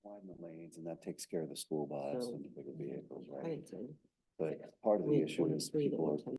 widen the lanes and that takes care of the school bus So, and the bigger vehicles, I right? didn't say. But part of the issue is 23 that people we're are talking-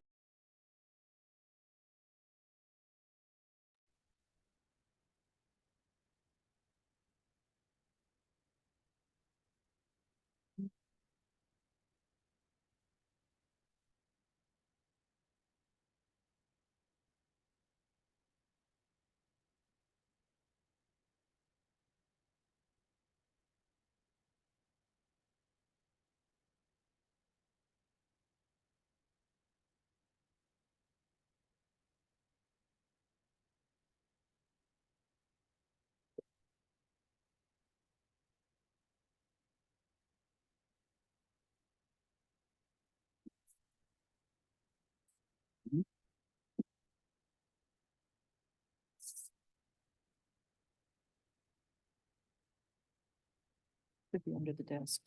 Could be under the desk.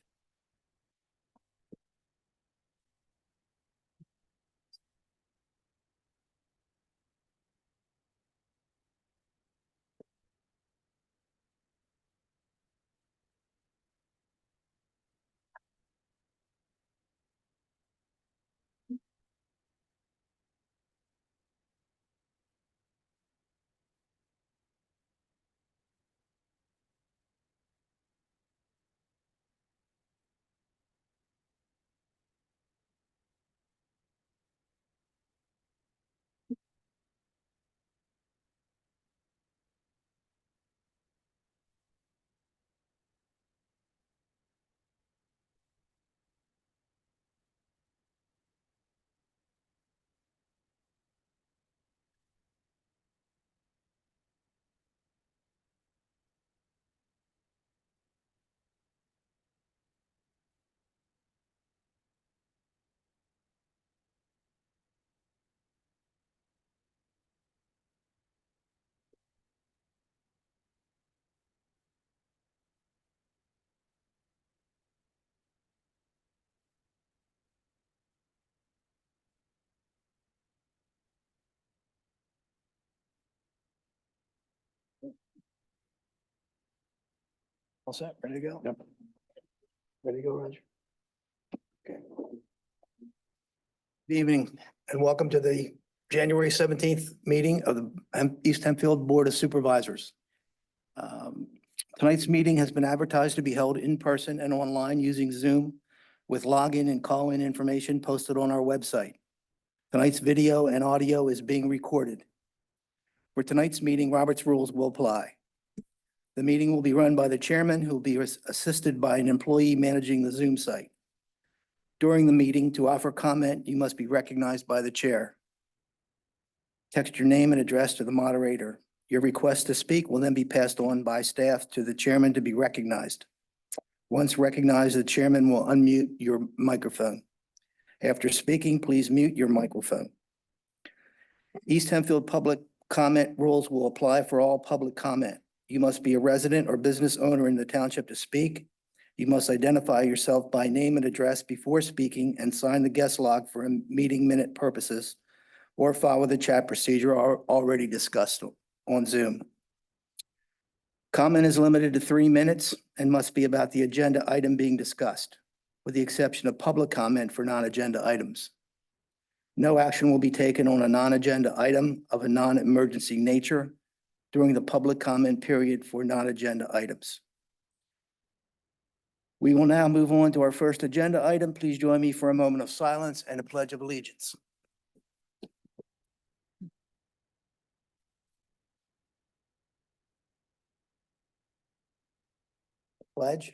All set, ready to go? Yep. Ready to go, Roger? Okay. Good evening and welcome to the January 17th meeting of the East Hempfield Board of Supervisors. Tonight's meeting has been advertised to be held in person and online using Zoom with login and call-in information posted on our website. Tonight's video and audio is being recorded. For tonight's meeting, Robert's rules will apply. The meeting will be run by the chairman, who will be assisted by an employee managing the Zoom site. During the meeting, to offer comment, you must be recognized by the chair. Text your name and address to the moderator. Your request to speak will then be passed on by staff to the chairman to be recognized. Once recognized, the chairman will unmute your microphone. After speaking, please mute your microphone. East Hempfield public comment rules will apply for all public comment. You must be a resident or business owner in the township to speak. You must identify yourself by name and address before speaking and sign the guest log for meeting minute purposes, or follow the chat procedure already discussed on Zoom. Comment is limited to 3 minutes and must be about the agenda item being discussed, with the exception of public comment for non-agenda items. No action will be taken on a non-agenda item of a non-emergency nature during the public comment period for non-agenda items. We will now move on to our first agenda item. Please join me for a moment of silence and a pledge of allegiance. Pledge.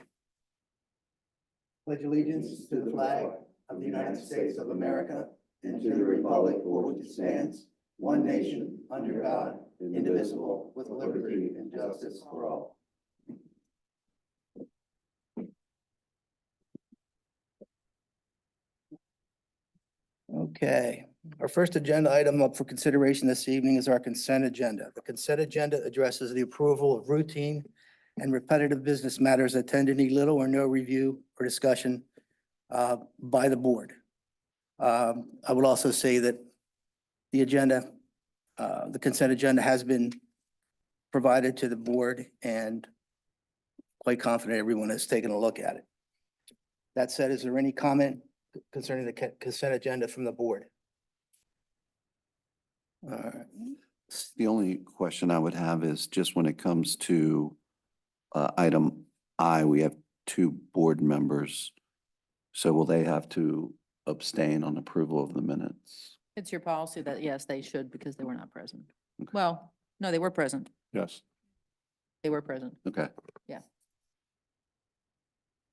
Pledge allegiance to the flag of the United States of America and to the republic for which it stands, one nation, under God, indivisible, with liberty and justice for all. Okay, our first agenda item up for consideration this evening is our consent agenda. The consent agenda addresses the approval of routine and repetitive business matters that tend to need little or no review or discussion by the board. I would also say that the agenda, the consent agenda has been provided to the board, and quite confident everyone has taken a look at it. That said, is there any comment concerning the consent agenda from the board? All right. The only question I would have is just when it comes to item I, we have two board members. So will they have to abstain on approval of the minutes? It's your policy that, yes, they should because they were not present. Okay. Well, no, they were present. Yes. They were present. Okay. Yeah.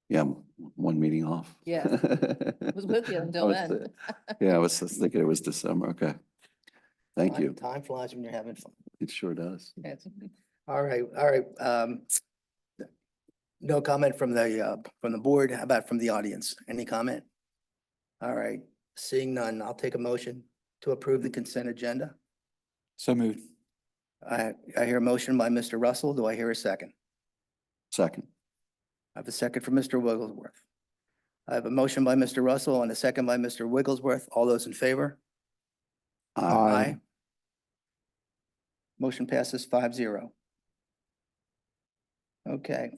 Yeah, one meeting off. Yeah. I was with you until then. Yeah, I was just thinking it was December. Okay. Thank you. Time flies when you're having fun. It sure does. Yes. All right, all right. No comment from the board. How about from the audience? Any comment? All right, seeing none, I'll take a motion to approve the consent agenda. So moved. I hear a motion by Mr. Russell. Do I hear a second? Second. I have a second from Mr. Wigglesworth. I have a motion by Mr. Russell and a second by Mr. Wigglesworth. All those in favor? Aye. Motion passes 5-0. Okay.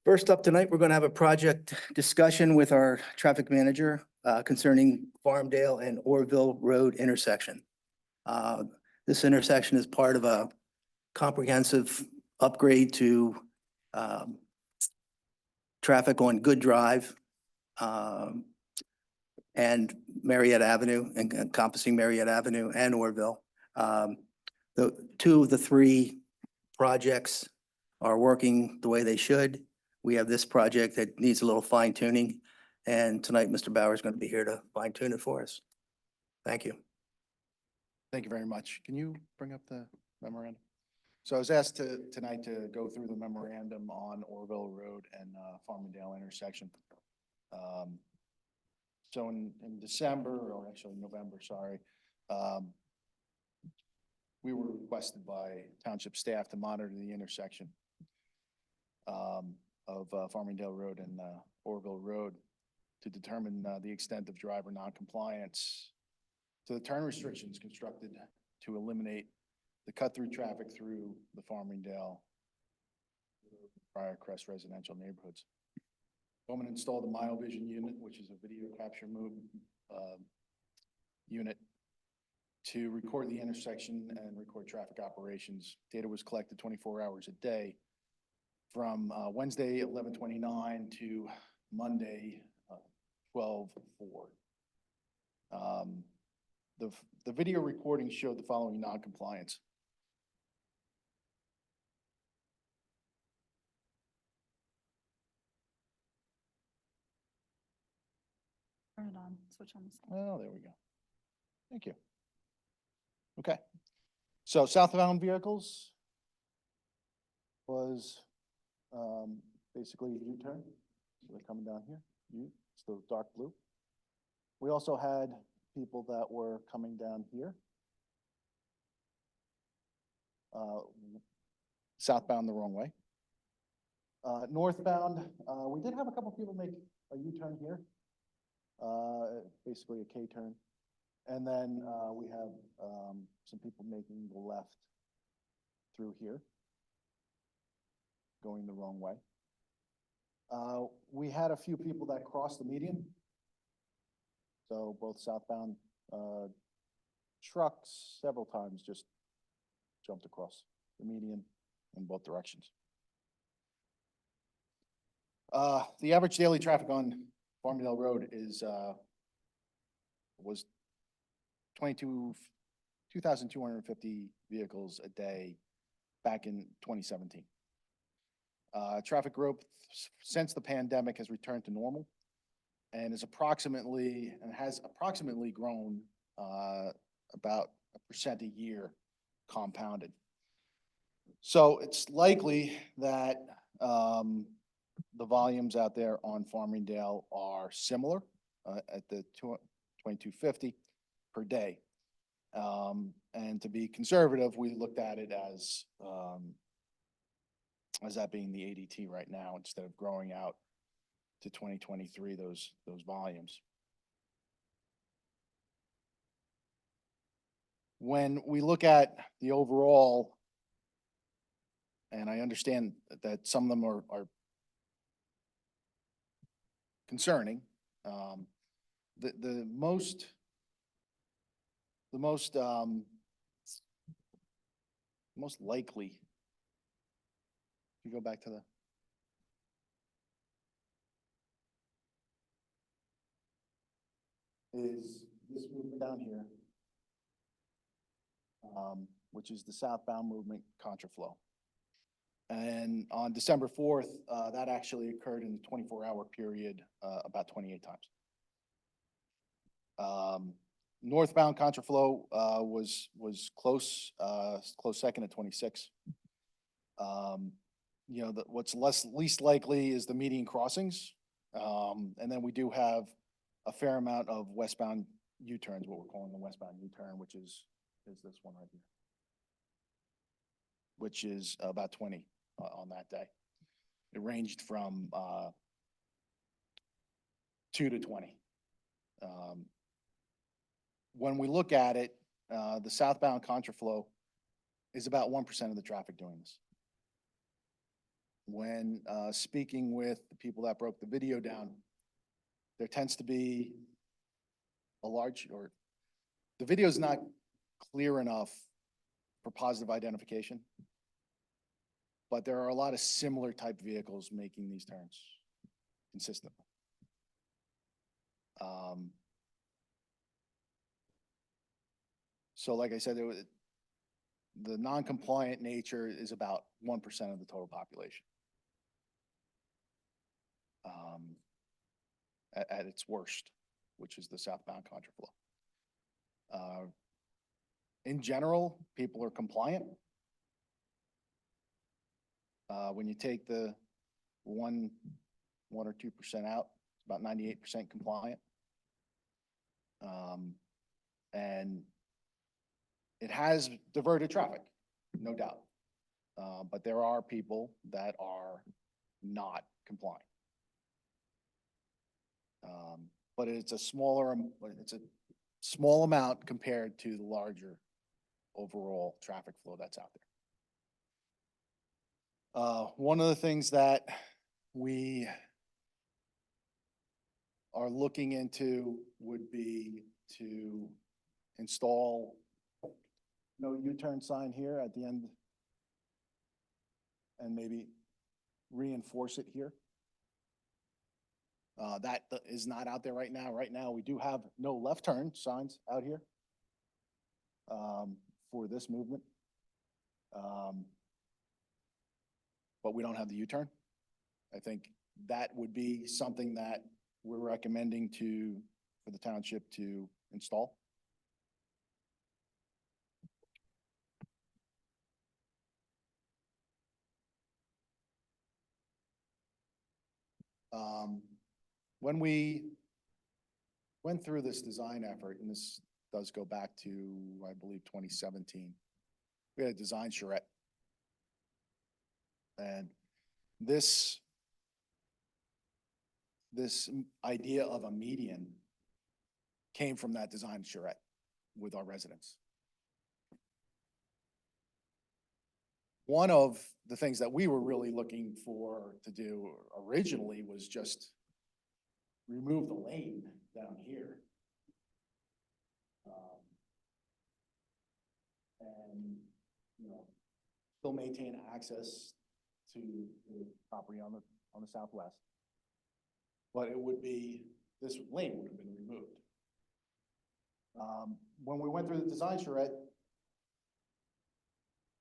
First up tonight, we're going to have a project discussion with our traffic manager concerning Farmdale and Orville Road intersection. This intersection is part of a comprehensive upgrade to traffic on Good Drive and Marietta Avenue, encompassing Marietta Avenue and Orville. The two of the three projects are working the way they should. We have this project that needs a little fine tuning. And tonight, Mr. Bauer is going to be here to fine tune it for us. Thank you. Thank you very much. Can you bring up the memorandum? So I was asked tonight to go through the memorandum on Orville Road and Farmingdale intersection. So in December, or actually November, sorry, we were requested by township staff to monitor the intersection of Farmingdale Road and Orville Road to determine the extent of driver noncompliance to the turn restrictions constructed to eliminate the cut-through traffic through the Farmingdale Prior Crest residential neighborhoods. Bowman installed a Mile Vision unit, which is a video capture mode unit to record the intersection and record traffic operations. Data was collected 24 hours a day from Wednesday, 11/29 to Monday, 12/4. The video recording showed the following non-compliance. Turn it on, switch on. Oh, there we go. Thank you. Okay. So southbound vehicles was basically a U-turn. So they're coming down here. It's the dark blue. We also had people that were coming down here. Southbound the wrong way. Northbound, we did have a couple people make a U-turn here. Basically a K-turn. And then we have some people making the left through here, going the wrong way. We had a few people that crossed the median. So both southbound trucks several times just jumped across the median in both directions. The average daily traffic on Farmingdale Road was 2,250 vehicles a day back in 2017. Traffic growth since the pandemic has returned to normal and has approximately grown about 1% a year compounded. So it's likely that the volumes out there on Farmingdale are similar at the 2,250 per day. And to be conservative, we looked at it as that being the ADT right now, instead of growing out to 2023, those volumes. When we look at the overall and I understand that some of them are concerning. The most likely, if you go back to is this movement down here, which is the southbound movement contraflow. And on December 4th, that actually occurred in the 24-hour period, about 28 times. Northbound contraflow was close second at 26. You know, what's least likely is the median crossings. And then we do have a fair amount of westbound U-turns, what we're calling the westbound U-turn, which is this one right here, which is about 20 on that day. It ranged from 2 to 20. When we look at it, the southbound contraflow is about 1% of the traffic doing this. When speaking with the people that broke the video down, there tends to be the video is not clear enough for positive identification, but there are a lot of similar type vehicles making these turns consistently. So like I said, the non-compliant nature is about 1% of the total population. At its worst, which is the southbound contraflow. In general, people are compliant. When you take the 1 or 2% out, it's about 98% compliant. And it has diverted traffic, no doubt. But there are people that are not compliant. But it's a small amount compared to the larger overall traffic flow that's out there. One of the things that we are looking into would be to install no U-turn sign here at the end and maybe reinforce it here. That is not out there right now. Right now, we do have no left turn signs out here for this movement. But we don't have the U-turn. I think that would be something that we're recommending for the township to install. When we went through this design effort, and this does go back to, I believe, 2017, we had a design charrette. And this idea of a median came from that design charrette with our residents. One of the things that we were really looking for to do originally was just remove the lane down here. And, you know, still maintain access to the property on the southwest. But it would be, this lane would have been removed. When we went through the design charrette,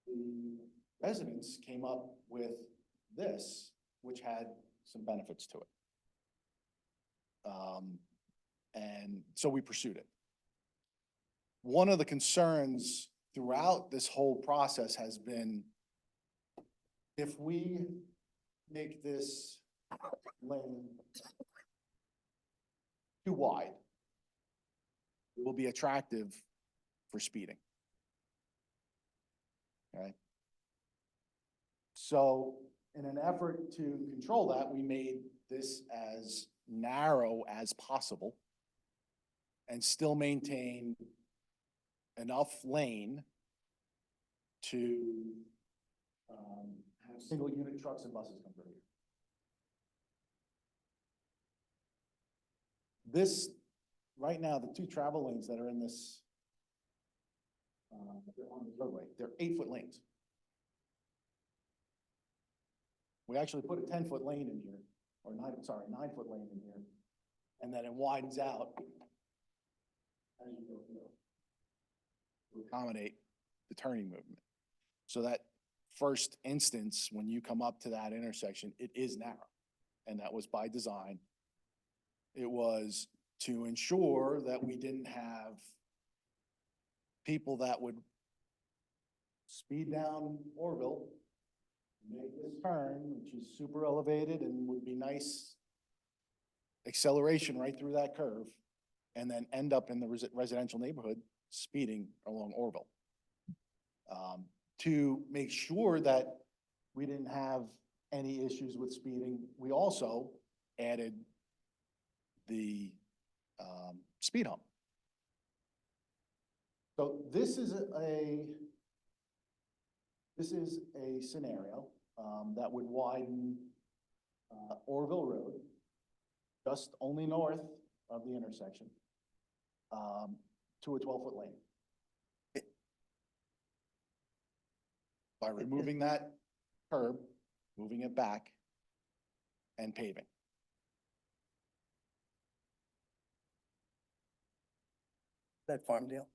the residents came up with this, which had some benefits to it. And so we pursued it. One of the concerns throughout this whole process has been, if we make this lane too wide, it will be attractive for speeding. Okay. So in an effort to control that, we made this as narrow as possible and still maintain enough lane to have single unit trucks and buses come through here. This, right now, the two travel lanes that are in this, they're on the roadway, they're 8-foot lanes. We actually put a 10-foot lane in here, or 9-foot lane in here, and then it widens out as you go through to accommodate the turning movement. So that first instance, when you come up to that intersection, it is narrow, and that was by design. It was to ensure that we didn't have people that would speed down Orville, make this turn, which is super elevated and would be nice acceleration right through that curve, and then end up in the residential neighborhood speeding along Orville. To make sure that we didn't have any issues with speeding, we also added the speed hump. So this is a scenario that would widen Orville Road, just only north of the intersection, to a 12-foot lane. By removing that curb, moving it back, and paving. That Farmdale?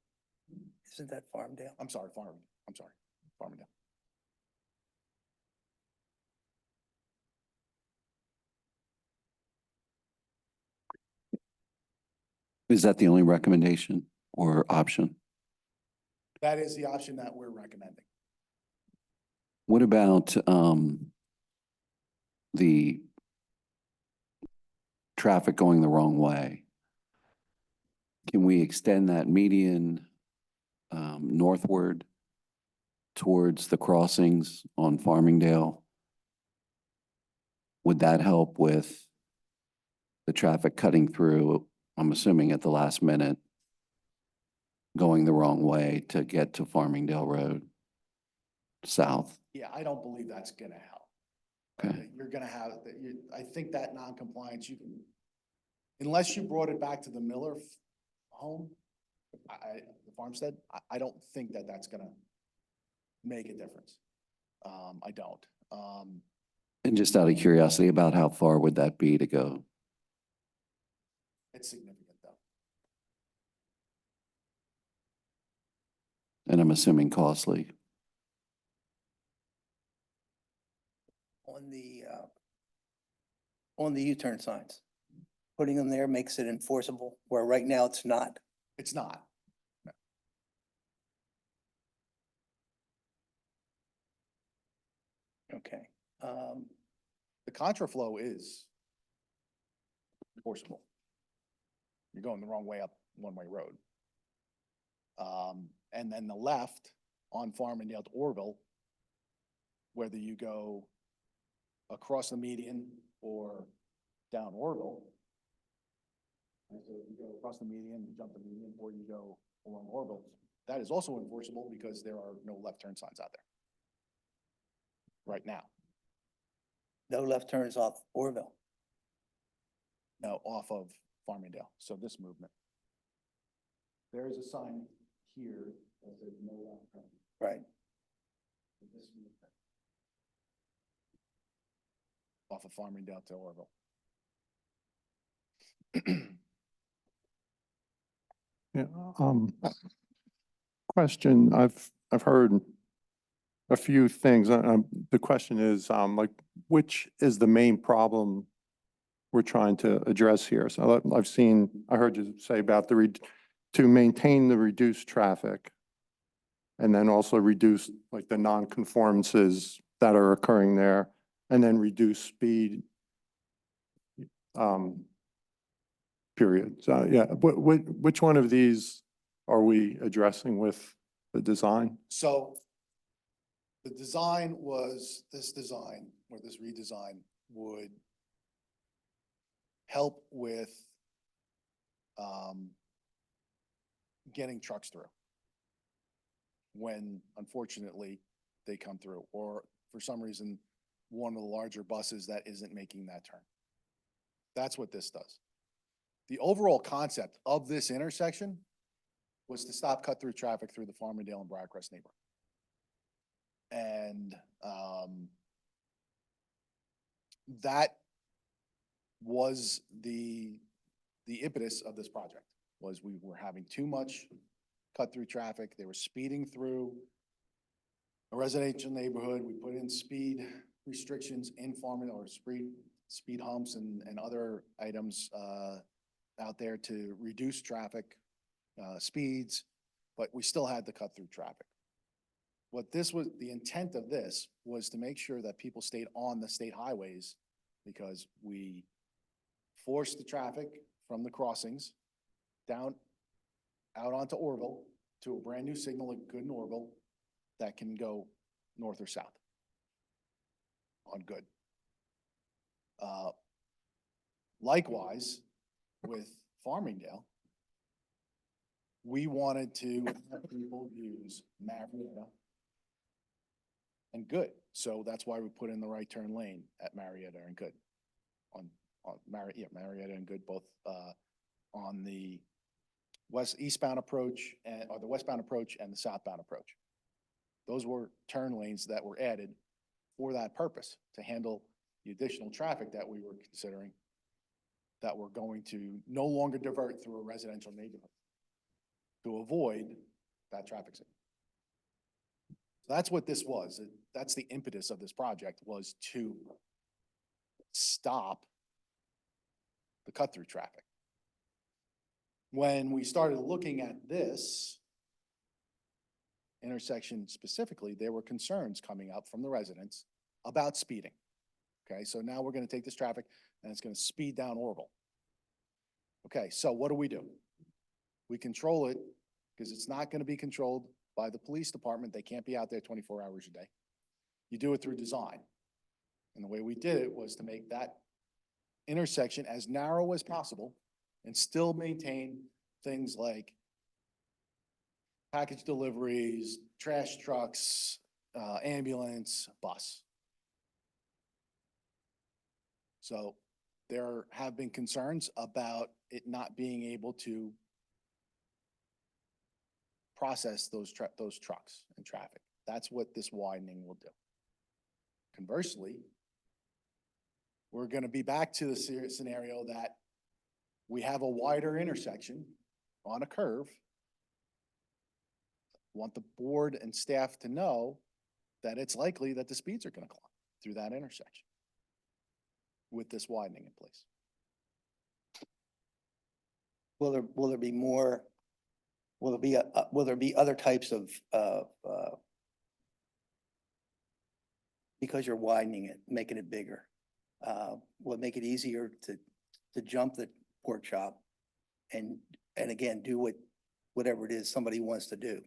Isn't that Farmdale? I'm sorry, Farmingdale. Is that the only recommendation or option? That is the option that we're recommending. What about the traffic going the wrong way? Can we extend that median northward towards the crossings on Farmingdale? Would that help with the traffic cutting through, I'm assuming at the last minute, going the wrong way to get to Farmingdale Road south? Yeah, I don't believe that's gonna help. Okay. You're gonna have, I think that non-compliance, you can, unless you brought it back to the Miller home, the farmstead, I don't think that that's gonna make a difference. I don't. And just out of curiosity, about how far would that be to go? It's significant though. And I'm assuming costly. On the U-turn signs. Putting them there makes it enforceable, where right now it's not. It's not. Okay. The contraflow is enforceable. You're going the wrong way up one-way road. And then the left on Farmingdale to Orville, whether you go across the median or down Orville. And so if you go across the median, you jump the median, or you go along Orville, that is also enforceable because there are no left turn signs out there right now. No left turns off Orville. No, off of Farmingdale. So this movement. There is a sign here that says no left turn. Right. This movement. Off of Farmingdale to Orville. Yeah, question, I've heard a few things. The question is, like, which is the main problem we're trying to address here? So I heard you say about to maintain the reduced traffic and then also reduce like the non-conformances that are occurring there and then reduce speed. Period. So yeah, which one of these are we addressing with the design? So the design was, this design, or this redesign would help with getting trucks through when unfortunately they come through, or for some reason one of the larger buses that isn't making that turn. That's what this does. The overall concept of this intersection was to stop cut-through traffic through the Farmingdale and Briarcrest neighborhood. And, that was the impetus of this project, was we were having too much cut-through traffic. They were speeding through a residential neighborhood. We put in speed restrictions in Farmingdale, or speed humps and other items, out there to reduce traffic, speeds, but we still had the cut-through traffic. What this was, the intent of this was to make sure that people stayed on the state highways, because we forced the traffic from the crossings down, out onto Orville to a brand new signal at Good and Orville that can go north or south on Good. Likewise, with Farmingdale, we wanted to have people use Marietta and Good. So that's why we put in the right turn lane at Marietta and Good. On Marietta and Good, both on the eastbound approach or the westbound approach and the southbound approach. Those were turn lanes that were added for that purpose, to handle the additional traffic that we were considering, that we're going to no longer divert through a residential neighborhood to avoid that traffic signal. So that's what this was. That's the impetus of this project, was to stop the cut-through traffic. When we started looking at this intersection specifically, there were concerns coming up from the residents about speeding. Okay, so now we're going to take this traffic and it's going to speed down Orville. Okay, so what do? We control it, because it's not going to be controlled by the police department. They can't be out there 24 hours a day. You do it through design. And the way we did it was to make that intersection as narrow as possible and still maintain things like package deliveries, trash trucks, ambulance, bus. So there have been concerns about it not being able to process those trucks and traffic. That's what this widening will do. Conversely, we're going to be back to the scenario that we have a wider intersection on a curve. Want the board and staff to know that it's likely that the speeds are going to climb through that intersection with this widening in place. Will there be more, will there be other types of, because you're widening it, making it bigger, will it make it easier to jump the pork chop and again, do whatever it is somebody wants to do?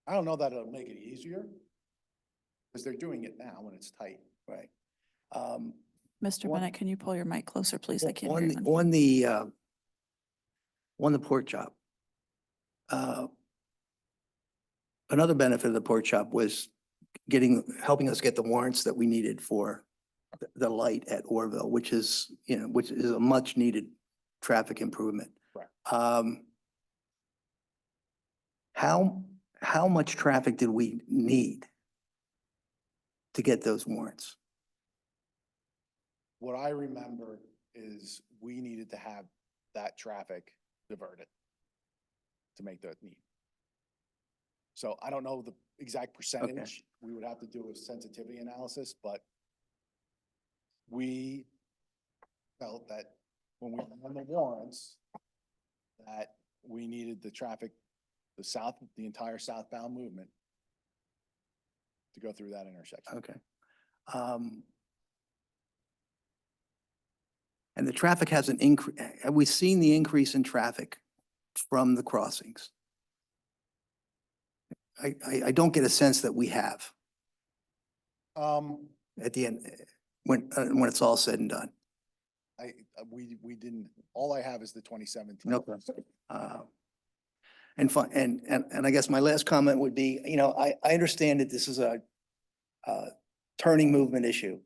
I don't know that it'll make it easier, because they're doing it now when it's tight. Right. Mr. One- Bennett, can you pull your mic closer, please? I can't hear you. On the pork chop. Another benefit of the pork chop was helping us get the warrants that we needed for the light at Orville, which is a much needed traffic improvement. Right. How much traffic did we need to get those warrants? What I remember is we needed to have that traffic diverted to make that need. So I don't know the exact percentage. We would have to do a sensitivity analysis, but we felt that when we won the warrants, that we needed the traffic, the entire southbound movement to go through that intersection. Okay. And the traffic hasn't increased. Have we seen the increase in traffic from the crossings? I don't get a sense that we have at the end, when it's all said and done. We didn't, all I have is the 2017. Okay. And I guess my last comment would be, I understand that this is a turning movement issue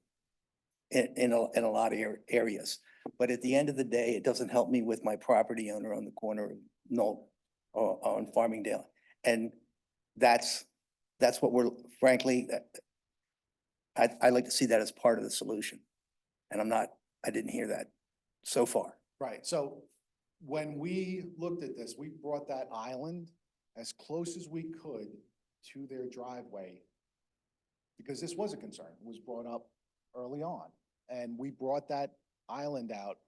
in a lot of areas. But at the end of the day, it doesn't help me with my property owner on the corner of Knoll or on Farmingdale. And that's what we're, frankly, I like to see that as part of the solution. And I didn't hear that so far. Right, so when we looked at this, we brought that island as close as we could to their driveway. Because this was a concern, it was brought up early on, and we brought that island out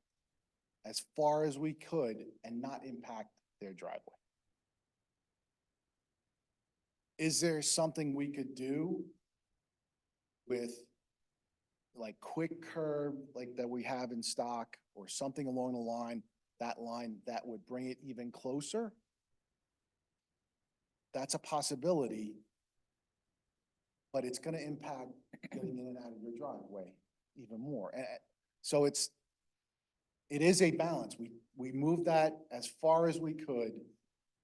as far as we could and not impact their driveway. Is there something we could do with like quick curb, like that we have in stock, or something along the line that would bring it even closer? That's a possibility, but it's gonna impact getting in and out of your driveway even more. So it is a balance. We moved that as far as we could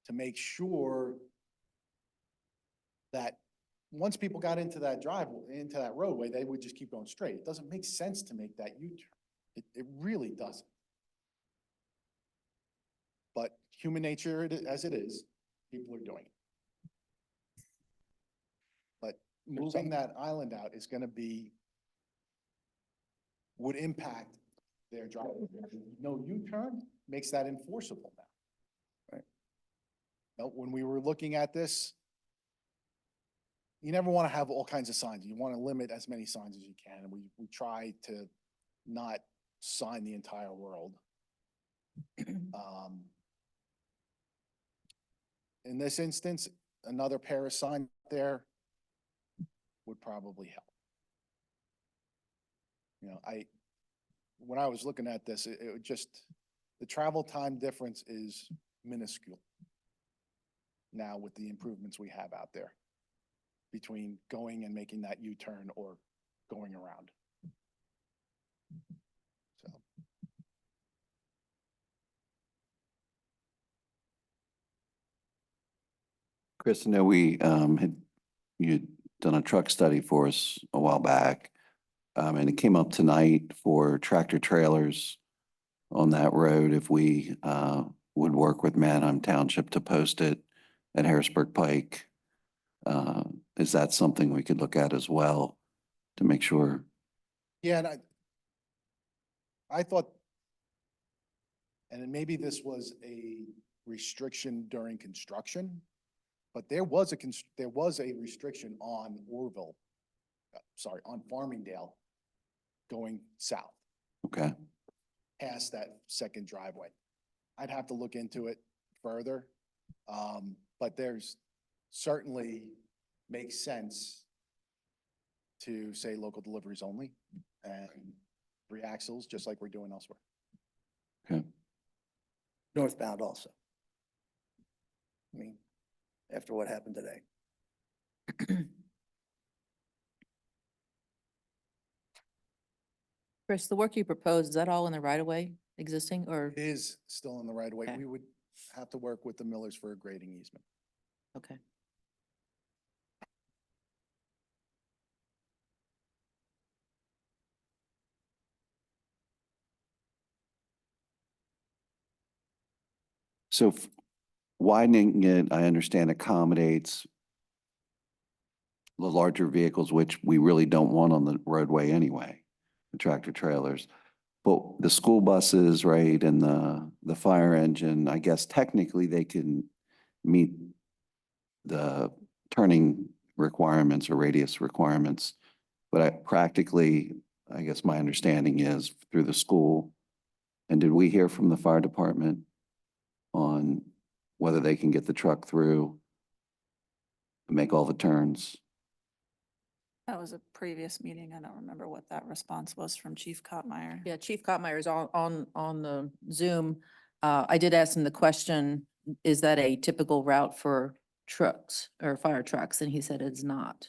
to make sure that once people got into that driveway, into that roadway, they would just keep going straight. It doesn't make sense to make that U-turn. It really doesn't. But human nature, as it is, people are doing it. But moving that island out is gonna would impact their driveway. No U-turn makes that enforceable now. Right? Now, when we were looking at this, you never want to have all kinds of signs. You want to limit as many signs as you can. And we try to not sign the entire world. In this instance, another pair of signs there would probably help. You know, when I was looking at this, it would just, the travel time difference is minuscule now with the improvements we have out there between going and making that U-turn or going around. So. Chris, I know you'd done a truck study for us a while back. And it came up tonight for tractor trailers on that road. If we, would work with Manheim Township to post it at Harrisburg Pike. Is that something we could look at as well to make sure? Yeah, and I thought, and maybe this was a restriction during construction, but there was a restriction on Orville, on Farmingdale going south Okay, past that second driveway. I'd have to look into it further, but there's certainly makes sense to say local deliveries only and 3 axles, just like we're doing elsewhere. okay. Northbound also. I mean, after what happened today. Chris, the work you proposed, is that all in the right of way existing or? It is still in the right of way. Okay. We would have to work with the Millers for a grading easement. Okay. So widening it, I understand accommodates the larger vehicles, which we really don't want on the roadway anyway, the tractor trailers. But the school buses, right, and the fire engine, I guess technically they can meet the turning requirements or radius requirements. But practically, I guess my understanding is through the school. And did we hear from the fire department on whether they can get the truck through and make all the turns? That was a previous meeting. I don't remember what that response was from Chief Cotmeyer. Yeah, Chief Cotmeyer is on the Zoom. I did ask him the question, is that a typical route for trucks or fire trucks? And he said it's not.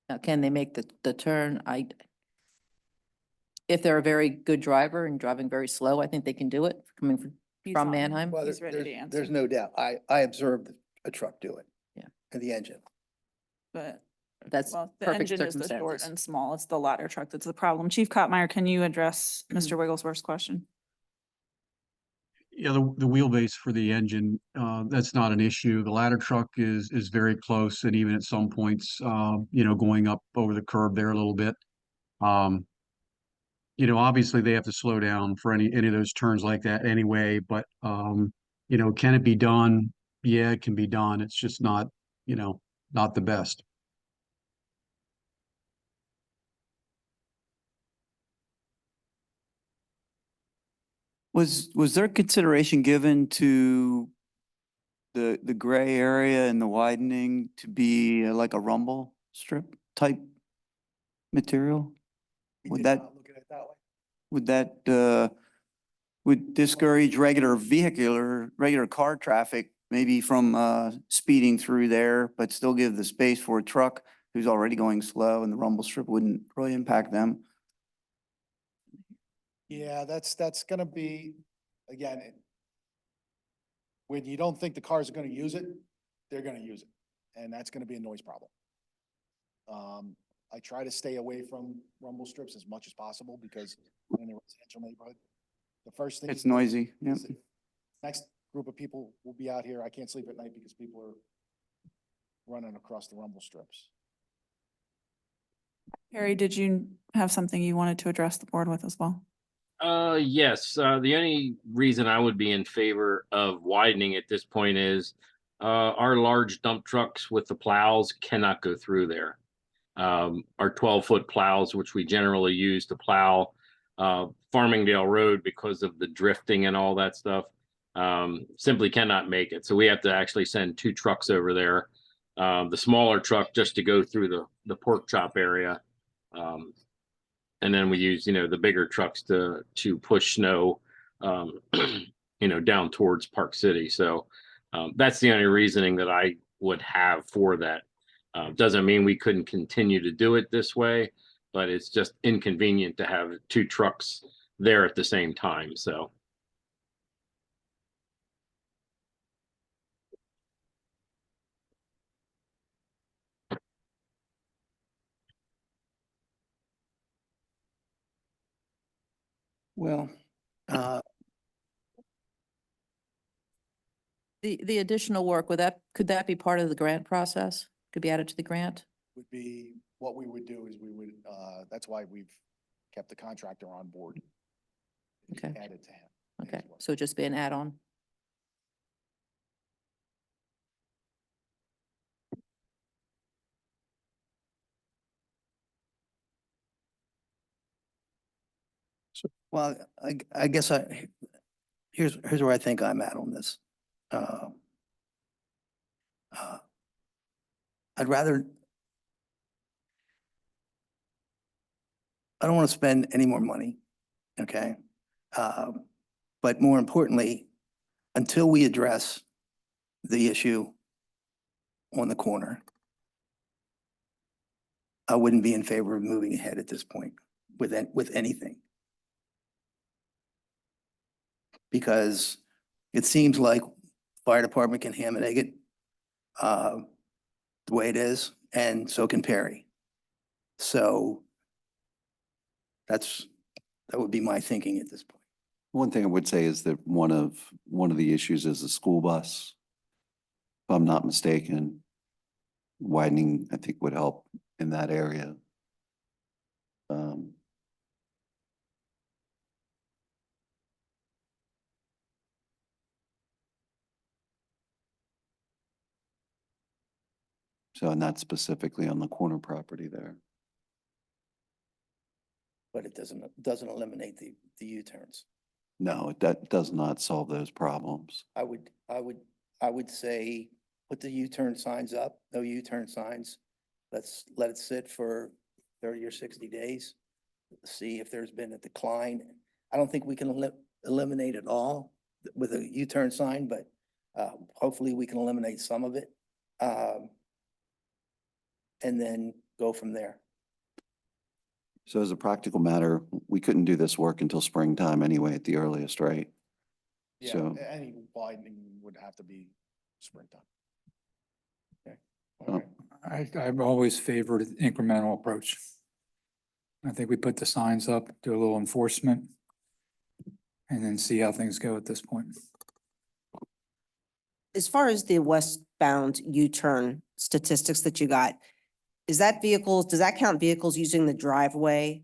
Now, can they make the turn? If they're a very good driver and driving very slow, I think they can do it coming He's from on. Manheim. Well, He's ready to there's answer. no doubt. I observed a truck do it. Yeah. And the engine. But That's Well, the perfect engine is the short circumstances. and small. It's the ladder truck that's the problem. Chief Cotmeyer, can you address Mr. Wigglesworth's question? Yeah, the wheelbase for the engine, that's not an issue. The ladder truck is very close and even at some points, going up over the curb there a little bit. Um, obviously they have to slow down for any of those turns like that anyway, but, can it be done? Yeah, it can be done. It's just not, not the best. Was there consideration given to the gray area and the widening to be like a rumble strip type material? We Would did that- not look at it that way. Would that would discourage regular car traffic, maybe from speeding through there, but still give the space for a truck who's already going slow, and the rumble strip wouldn't really impact them? Yeah, that's gonna be, again, when you don't think the cars are gonna use it, they're gonna use it, and that's gonna be a noise problem. I try to stay away from rumble strips as much as possible because in a residential neighborhood, the first thing. It's you do noisy, yeah. is the Next group of people will be out here. I can't sleep at night because people are running across the rumble strips. Harry, did you have something you wanted to address the board with as well? Yes, the only reason I would be in favor of widening at this point is our large dump trucks with the plows cannot go through there. Our 12-foot plows, which we generally use to plow Farmingdale Road because of the drifting and all that stuff, simply cannot make it. So we have to actually send 2 trucks over there. The smaller truck just to go through the pork chop area. And then we use, the bigger trucks to push snow, down towards Park City. So that's the only reasoning that I would have for that. Doesn't mean we couldn't continue to do it this way, but it's just inconvenient to have 2 trucks there at the same time. So. Well, The additional work, could that be part of the grant process? Could be added to the grant? Would be, what we would do is we would, that's why we've kept the contractor on board. Okay. Added to him. in his Okay, work. so just be an add-on. well, I guess here's where I think I'm at on this. I'd rather, I don't want to spend any more money, okay? But more importantly, until we address the issue on the corner, I wouldn't be in favor of moving ahead at this point with anything. Because it seems like fire department can ham and egg it the way it is, and so can Perry. So that would be my thinking at this point. One thing I would say is that one of the issues is the school bus. If I'm not mistaken, widening, I think, would help in that area. So not specifically on the corner property there. But it doesn't eliminate the U-turns. No, that does not solve those problems. I would say, put the U-turn signs up, no U-turn signs. Let's let it sit for 30 or 60 days. See if there's been a decline. I don't think we can eliminate it all with a U-turn sign, but hopefully we can eliminate some of it. And then go from there. So as a practical matter, we couldn't do this work until springtime anyway at the earliest, right? Yeah, So- any widening would have to be springtime. All Oh, right. I've always favored an incremental approach. I think we put the signs up, do a little enforcement, and then see how things go at this point. As far as the westbound U-turn statistics that you got, is that vehicles, does that count vehicles using the driveway?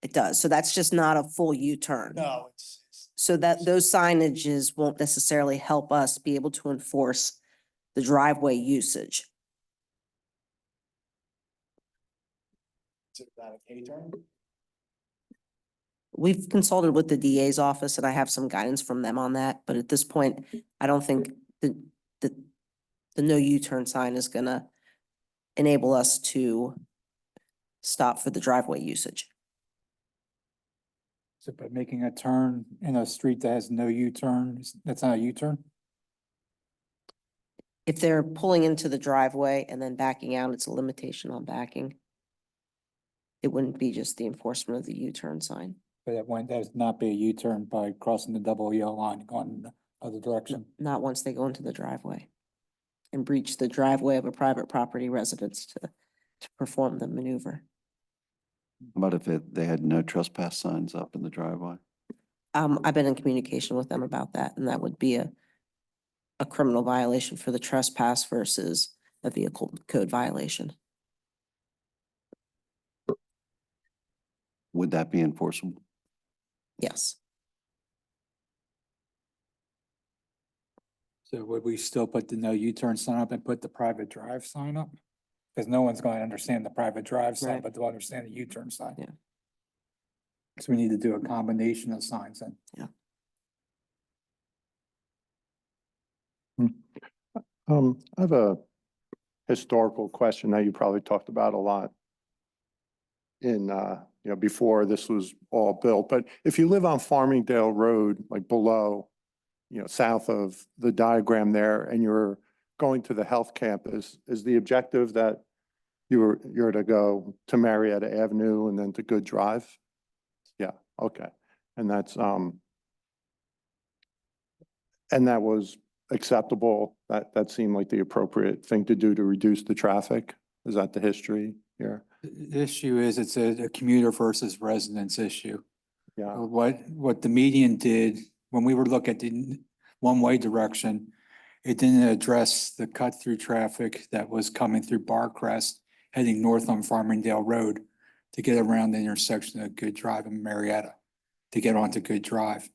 It does. So that's just not a full U-turn. No, So that those signages won't necessarily help us be able to enforce the driveway usage. Is that a K-turn? We've consulted with the DA's office and I have some guidance from them on that, but at this point, I don't think the no U-turn sign is gonna enable us to stop for the driveway usage. So by making a turn in a street that has no U-turn, that's not a U-turn? If they're pulling into the driveway and then backing out, it's a limitation on backing. It wouldn't be just the enforcement of the U-turn sign. But that would not be a U-turn by crossing the double yellow line going in the other direction. Not once they go into the driveway and breach the driveway of a private property residence to perform the maneuver. How about if they had no trespass signs up in the driveway? I've been in communication with them about that, and that would be a criminal violation for the trespass versus a vehicle code violation. Would that be enforceable? Yes. So would we still put the no U-turn sign up and put the private drive sign up? Because no one's going to understand the private drive sign, Right. but they'll understand the U-turn sign. Yeah. So we need to do a combination of signs then. I have a historical question that you probably talked about a lot in, before this was all built. But if you live on Farmingdale Road, like below, south of the diagram there, and you're going to the health campus, is the objective that you're to go to Marietta Avenue and then to Good Drive? Yeah, okay. And that's, and that was acceptable? That seemed like the appropriate thing to do to reduce the traffic? Is that the history here? The issue is it's a commuter versus residence issue. Yeah, What the median did, when we were looking at the one-way direction, it didn't address the cut-through traffic that was coming through Barcrest, heading north on Farmingdale Road to get around the intersection of Good Drive and Marietta, to get onto Good Drive.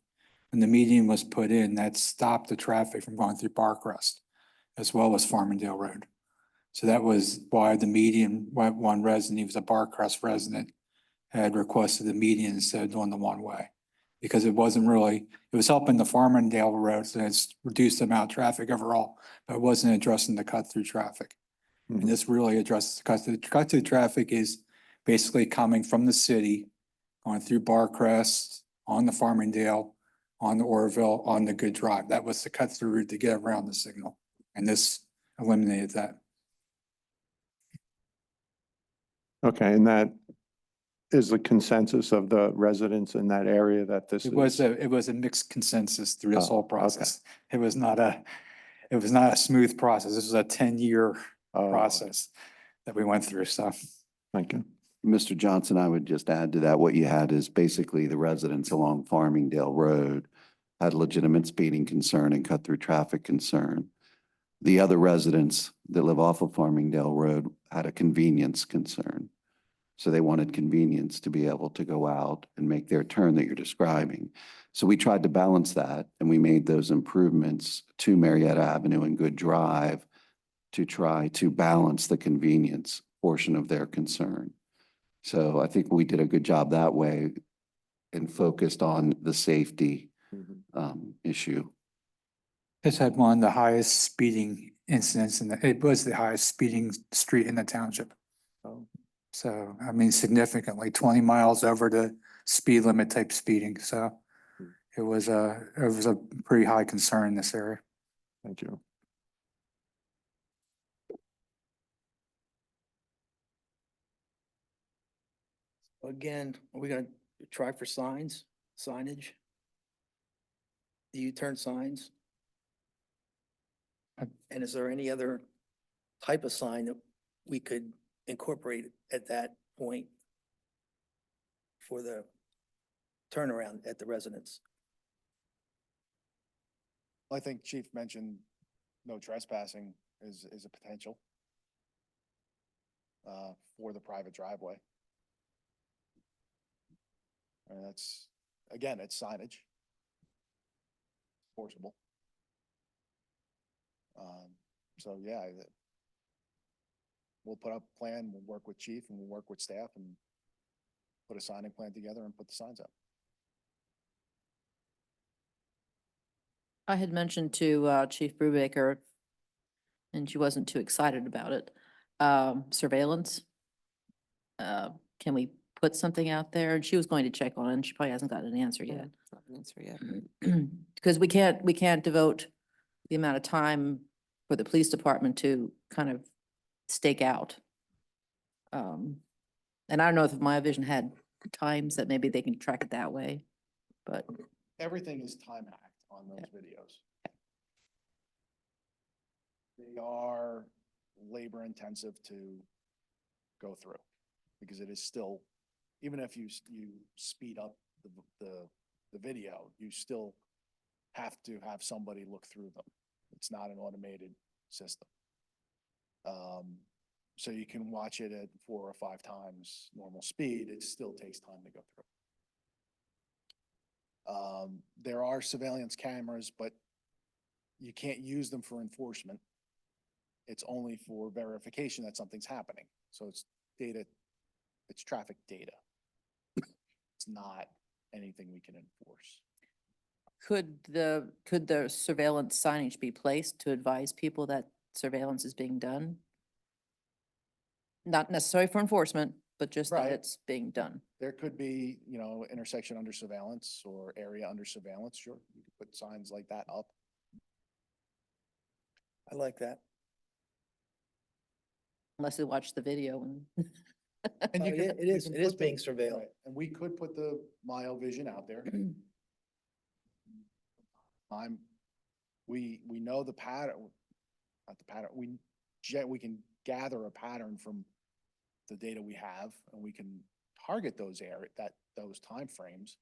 When the median was put in, that stopped the traffic from going through Barcrest, as well as Farmingdale Road. So that was why the median, one resident, he was a Barcrest resident, had requested the median instead of doing the one-way. Because it wasn't really, it was helping the Farmingdale Road, so it's reduced the amount of traffic overall, but it wasn't addressing the cut-through traffic. And this really addresses the cut-through. Cut-through traffic is basically coming from the city, going through Barcrest, on the Farmingdale, on the Orville, on the Good Drive. That was the cut-through route to get around the signal. And this eliminated that. okay, and that is the consensus of the residents in that area that this It is? was a mixed consensus through this Oh, whole okay. process. It was not a smooth process. This was a 10-year Oh, process that we went through, so. thank you. Mr. Johnson, I would just add to that, what you had is basically the residents along Farmingdale Road had legitimate speeding concern and cut through traffic concern. The other residents that live off of Farmingdale Road had a convenience concern. So they wanted convenience to be able to go out and make their turn that you're describing. So we tried to balance that and we made those improvements to Marietta Avenue and Good Drive to try to balance the convenience portion of their concern. So I think we did a good job that way and focused on the safety issue. This had one of the highest speeding incidents it was the highest speeding street in the township. So, I mean, significantly 20 miles over the speed limit type speeding. So it was a pretty high concern in this area. Thank you. Again, are we gonna try for signage? The U-turn signs? I- And is there any other type of sign that we could incorporate at that point for the turnaround at the residence. I think Chief mentioned no trespassing is a potential for the private driveway. And that's, again, it's signage. Enforceable. So yeah, we'll put up a plan, we'll work with chief and we'll work with staff and put a signing plan together and put the signs up. I had mentioned to Chief Brubaker, and she wasn't too excited about it, surveillance. Can we put something out there? And she was going to check on it, and she probably hasn't gotten an answer Yeah, yet. it's not an answer yet. Because we can't devote the amount of time for the police department to kind of stake out. And I don't know if My Vision had times that maybe they can track it that way, but Everything is time hacked on those videos. They are labor intensive to go through because it is still, even if you speed up the video, you still have to have somebody look through them. It's not an automated system. So you can watch it at 4 or 5 times normal speed. It still takes time to go through. There are surveillance cameras, but you can't use them for enforcement. It's only for verification that something's happening. So it's data, it's traffic data. It's not anything we can enforce. could the surveillance signage be placed to advise people that surveillance is being done? Not necessarily for enforcement, but just that Right. it's being done. There could be, intersection under surveillance or area under surveillance. Sure, you could put signs like that up. I like that. Unless they watch the video and. And Oh, you yeah, can- it you is- can it is put being surveilled. right, and we could put the Mile Vision out there. We know the pattern, not the pattern, we can gather a pattern from the data we have, and we can target those those timeframes.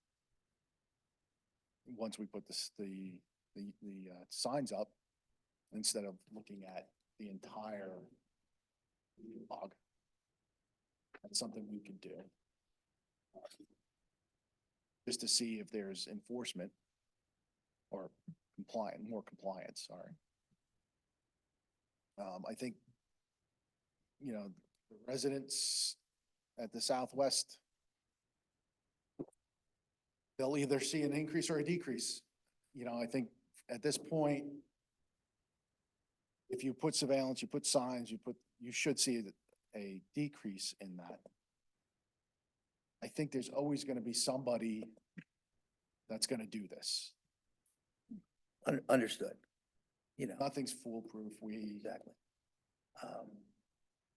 Once we put the signs up, instead of looking at the entire log. That's something we could do. Just to see if there's enforcement or more compliance, sorry. I think, the residents at the Southwest, they'll either see an increase or a decrease. I think at this point, if you put surveillance, you put signs, you should see a decrease in that. I think there's always going to be somebody that's going to do this. Understood. Nothing's foolproof. Exactly.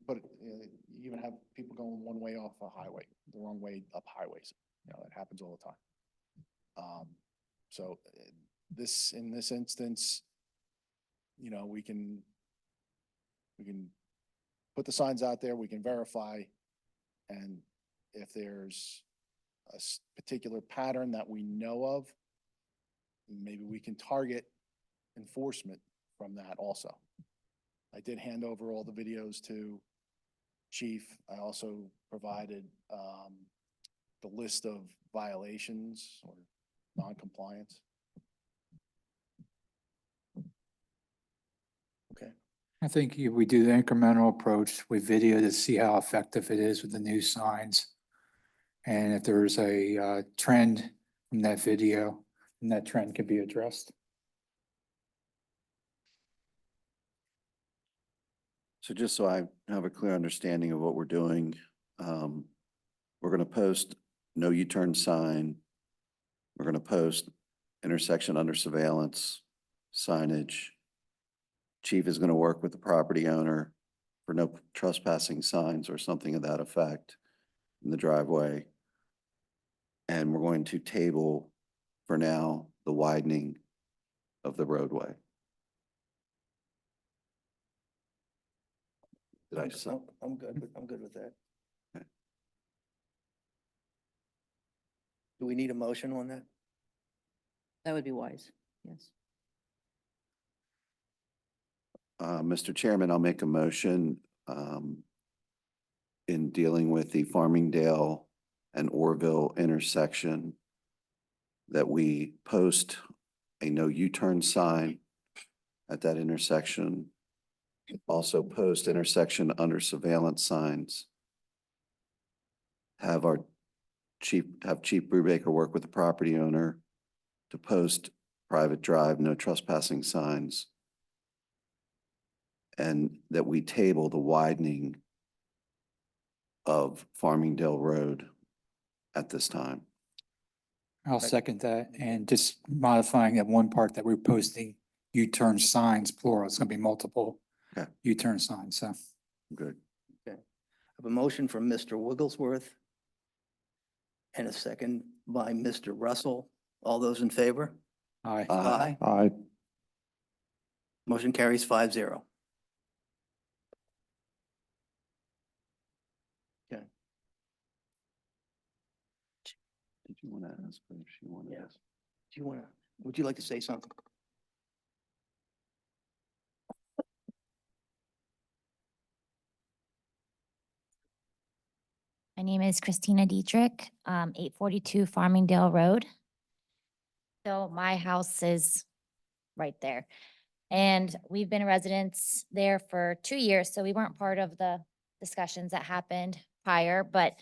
But you even have people going one way off a highway, the wrong way up highways. That happens all the time. So in this instance, we can put the signs out there, we can verify, and if there's a particular pattern that we know of, maybe we can target enforcement from that also. I did hand over all the videos to Chief. I also provided the list of violations or non-compliance. Okay. I think if we do the incremental approach with video to see how effective it is with the new signs. And if there's a trend from that video, then that trend can be addressed. So just so I have a clear understanding of what we're doing, we're gonna post no U-turn sign. We're gonna post intersection under surveillance signage. Chief is gonna work with the property owner for no trespassing signs or something of that effect in the driveway. And we're going to table for now the widening of the roadway. Did I say? I'm good with that. Okay. Do we need a motion on that? That would be wise, yes. Mr. Chairman, I'll make a motion in dealing with the Farmingdale and Orville intersection that we post a no U-turn sign at that intersection. Also post intersection under surveillance signs. Have Chief Brubaker work with the property owner to post private drive, no trespassing signs. And that we table the widening of Farmingdale Road at this time. I'll second that, and just modifying that one part that we're posting U-turn signs, plural, it's gonna be multiple Okay. U-turn signs, so. Good. I have a motion from Mr. Wigglesworth and a second by Mr. Russell. All those in favor? Aye. Aye. Motion carries 5-0. Okay. Did you want to ask her if she wanted Yeah. to? Do you want to, would you like to say something? My name is Christina Dietrich, 842 Farmingdale Road. So my house is right there. And we've been residents there for 2 years, so we weren't part of the discussions that happened prior, but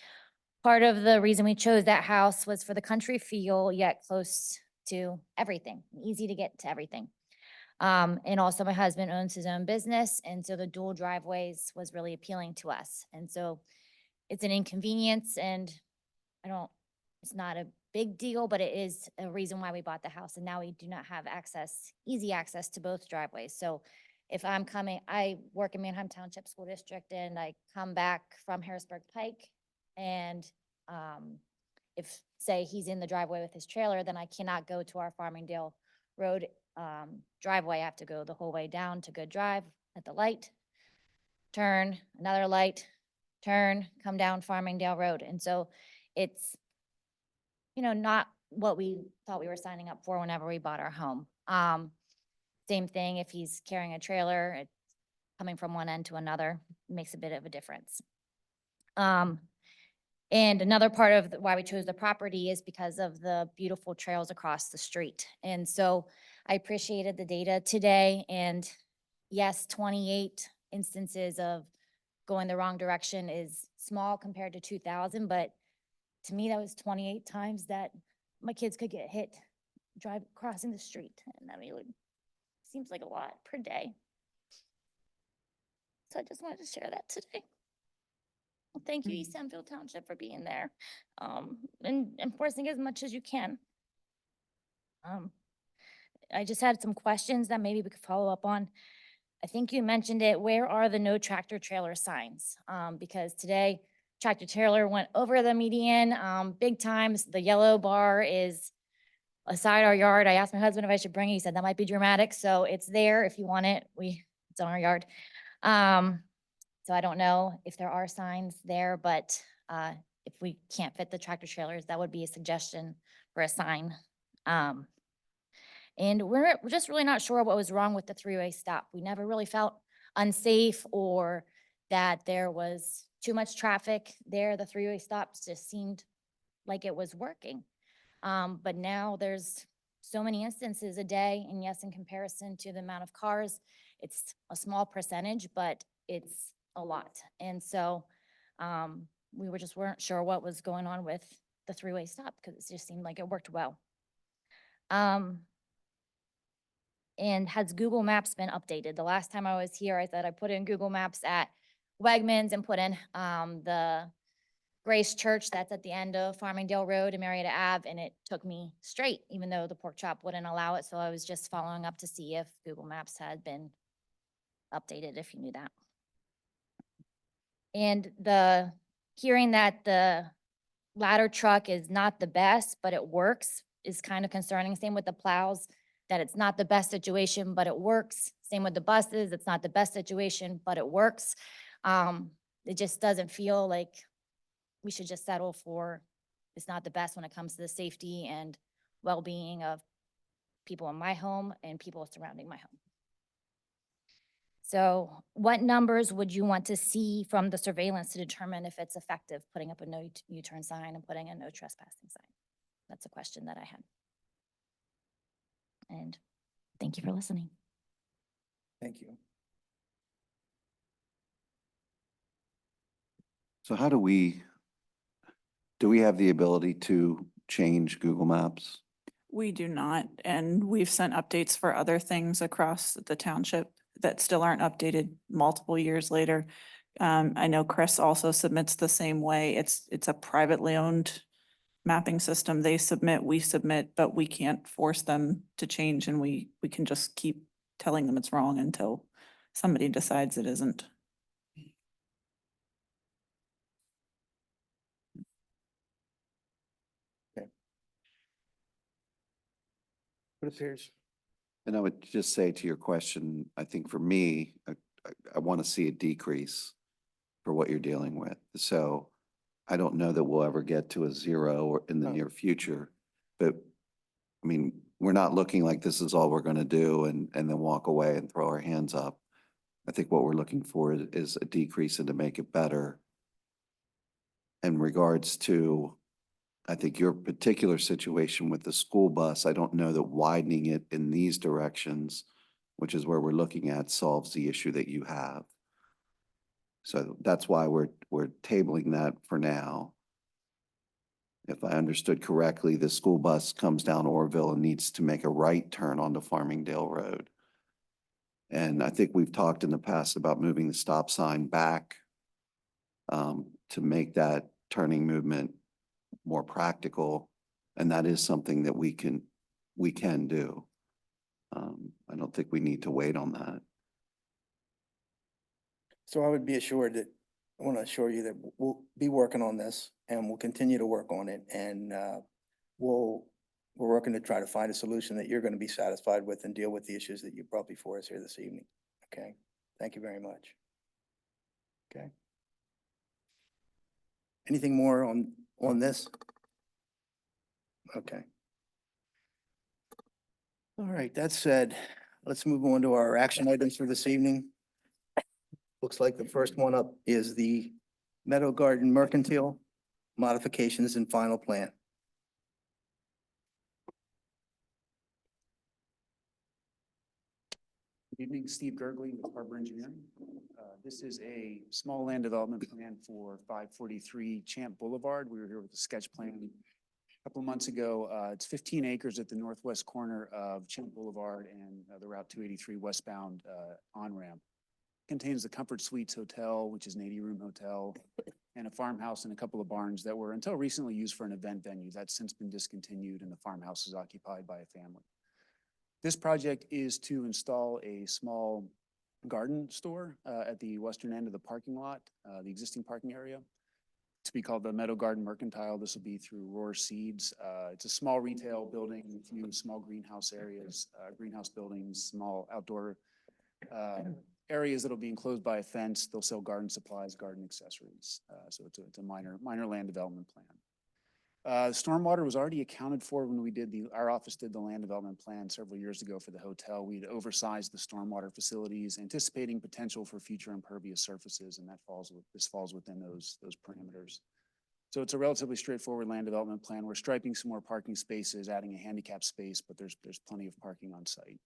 part of the reason we chose that house was for the country feel, yet close to everything, easy to get to everything. And also my husband owns his own business, and so the dual driveways was really appealing to us. And so it's an inconvenience, and it's not a big deal, but it is a reason why we bought the house. And now we do not have easy access to both driveways. So if I'm coming, I work in Manheim Township School District, and I come back from Harrisburg Pike, and if, say, he's in the driveway with his trailer, then I cannot go to our Farmingdale Road driveway. I have to go the whole way down to Good Drive at the light, turn, another light, turn, come down Farmingdale Road. And so it's, not what we thought we were signing up for whenever we bought our home. Same thing if he's carrying a trailer, it's coming from one end to another, makes a bit of a difference. And another part of why we chose the property is because of the beautiful trails across the street. And so I appreciated the data today, and yes, 28 instances of going the wrong direction is small compared to 2,000, but to me, that was 28 times that my kids could get hit crossing the street. And I mean, it seems like a lot per day. So I just wanted to share that today. Well, thank you, East Hempfield Township, for being there and enforcing as much as you can. I just had some questions that maybe we could follow up on. I think you mentioned it. Where are the no tractor trailer signs? Because today tractor trailer went over the median big times. The yellow bar is aside our yard. I asked my husband if I should bring it. He said that might be dramatic. So it's there if you want it. It's on our yard. So I don't know if there are signs there, but if we can't fit the tractor trailers, that would be a suggestion for a sign. And we're just really not sure what was wrong with the three-way stop. We never really felt unsafe or that there was too much traffic there. The three-way stops just seemed like it was working. But now there's so many instances a day, and yes, in comparison to the amount of cars, it's a small percentage, but it's a lot. And so we weren't sure what was going on with the three-way stop because it just seemed like it worked well. And has Google Maps been updated? The last time I was here, I said I put in Google Maps at Wegmans and put in the Grace Church that's at the end of Farmingdale Road and Marietta Ave, and it took me straight, even though the pork chop wouldn't allow it. So I was just following up to see if Google Maps had been updated, if you knew that. And the hearing that the ladder truck is not the best, but it works is kind of concerning. Same with the plows, that it's not the best situation, but it works. Same with the buses, it's not the best situation, but it works. It just doesn't feel like we should just settle for, it's not the best when it comes to the safety and well-being of people in my home and people surrounding my home. So what numbers would you want to see from the surveillance to determine if it's effective, putting up a no U-turn sign and putting a no trespassing sign? That's a question that I had. And thank you for listening. Thank you. So how do we have the ability to change Google Maps? We do not, and we've sent updates for other things across the township that still aren't updated multiple years later. I know Chris also submits the same way. It's a privately owned mapping system. They submit, we submit, but we can't force them to change, and we can just keep telling them it's wrong until somebody decides it isn't. It appears. And I would just say to your question, I think for me, I want to see a decrease for what you're dealing with. So I don't know that we'll ever get to a 0 or in the near future, but I mean, we're not looking like this is all we're going to do and then walk away and throw our hands up. I think what we're looking for is a decrease and to make it better. In regards to, I think your particular situation with the school bus, I don't know that widening it in these directions, which is where we're looking at, solves the issue that you have. So that's why we're tabling that for now. If I understood correctly, the school bus comes down Orville and needs to make a right turn onto Farmingdale Road. And I think we've talked in the past about moving the stop sign back to make that turning movement more practical. And that is something that we can do. I don't think we need to wait on that. So I would be assured that, I want to assure you that we'll be working on this and we'll continue to work on it. And we're working to try to find a solution that you're going to be satisfied with and deal with the issues that you brought before us here this evening. Okay, thank you very much. Okay. Anything more on this? Okay. All right, that said, let's move on to our action items for this evening. Looks like the first one up is the Meadow Garden Mercantile modifications and final plan. Good evening, Steve Gergley with Harbor Engineering. This is a small land development plan for 543 Champ Boulevard. We were here with a sketch plan a couple of months ago. It's 15 acres at the northwest corner of Champ Boulevard and the Route 283 westbound on-ramp. Contains the Comfort Suites Hotel, which is an 80-room hotel, and a farmhouse and a couple of barns that were until recently used for an event venue. That's since been discontinued and the farmhouse is occupied by a family. This project is to install a small garden store at the western end of the parking lot, the existing parking area, to be called the Meadow Garden Mercantile. This will be through Roar Seeds. It's a small retail building, a few small greenhouse areas, greenhouse buildings, small outdoor areas that'll be enclosed by a fence. They'll sell garden supplies, garden accessories. So it's a minor land development plan. Stormwater was already accounted for when we did our office did the land development plan several years ago for the hotel. We'd oversized the stormwater facilities, anticipating potential for future impervious surfaces, and this falls within those parameters. So it's a relatively straightforward land development plan. We're striping some more parking spaces, adding a handicap space, but there's plenty of parking on site.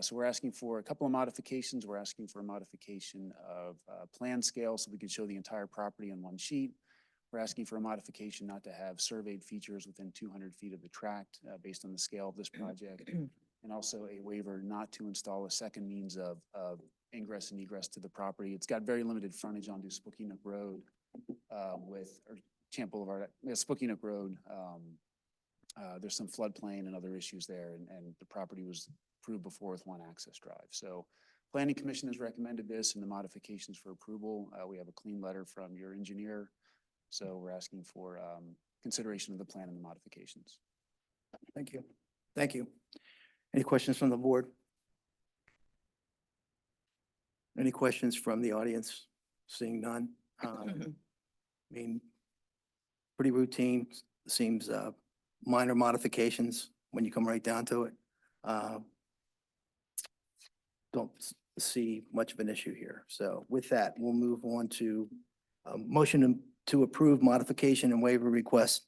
So we're asking for a couple of modifications. We're asking for a modification of plan scale so we can show the entire property on one sheet. We're asking for a modification not to have surveyed features within 200 feet of the tract based on the scale of this project, and also a waiver not to install a second means of ingress and egress to the property. It's got very limited frontage onto Spooky-Nook Road or Champ Boulevard, Spooky-Nook Road. There's some floodplain and other issues there, and the property was approved before with one access drive. So Planning Commission has recommended this and the modifications for approval. We have a clean letter from your engineer. So we're asking for consideration of the plan and the modifications. Thank you. Thank you. Any questions from the board? Any questions from the audience? Seeing none. I mean, pretty routine, seems minor modifications when you come right down to it. Don't see much of an issue here. So with that, we'll move on to motion to approve modification and waiver request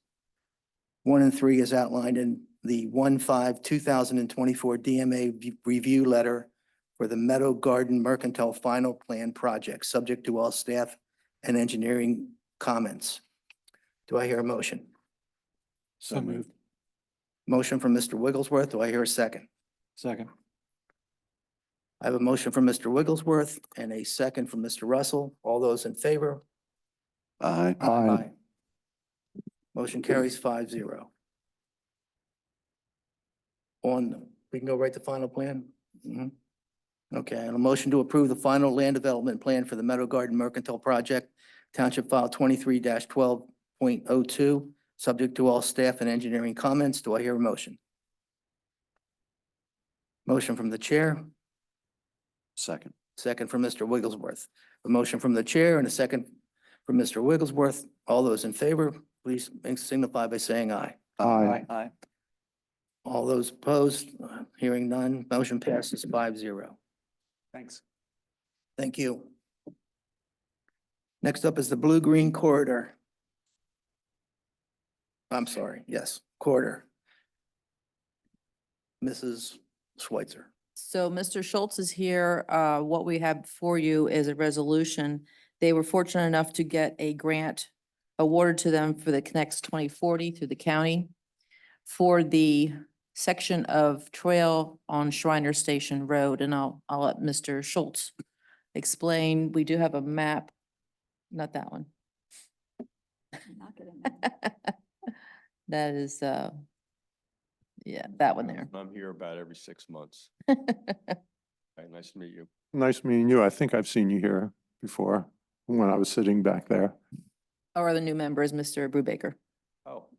1 and 3 is outlined in the 1/5/2024 DMA review letter for the Meadow Garden Mercantile Final Plan Project, subject to all staff and engineering comments. Do I hear a motion? So moved. Motion from Mr. Wigglesworth. Do I hear a second? Second. I have a motion from Mr. Wigglesworth and a second from Mr. Russell. All those in favor? Aye. Aye. Motion carries 5-0. We can go right to final plan? Mhm. Okay, and a motion to approve the final land development plan for the Meadow Garden Mercantile Project, Township File 23-12.02, subject to all staff and engineering comments. Do I hear a motion? Motion from the chair, Second. second from Mr. Wigglesworth. A motion from the chair and a second from Mr. Wigglesworth. All those in favor, please signify by saying aye. Aye. All those opposed, hearing none, motion passes 5-0. Thanks. Thank you. Next up is the Blue-Green Corridor. I'm sorry, yes, corridor. Mrs. Schweitzer. So Mr. Schultz is here. What we have for you is a resolution. They were fortunate enough to get a grant awarded to them for the Connects 2040 through the county for the section of trail on Shriner Station Road. And I'll let Mr. Schultz explain. We do have a map, not that one. That is, yeah, that one there. I'm here about every 6 months. Okay, nice to meet you. Nice meeting you. I think I've seen you here before when I was sitting back there. Our other new member is Mr. Brubaker. Oh,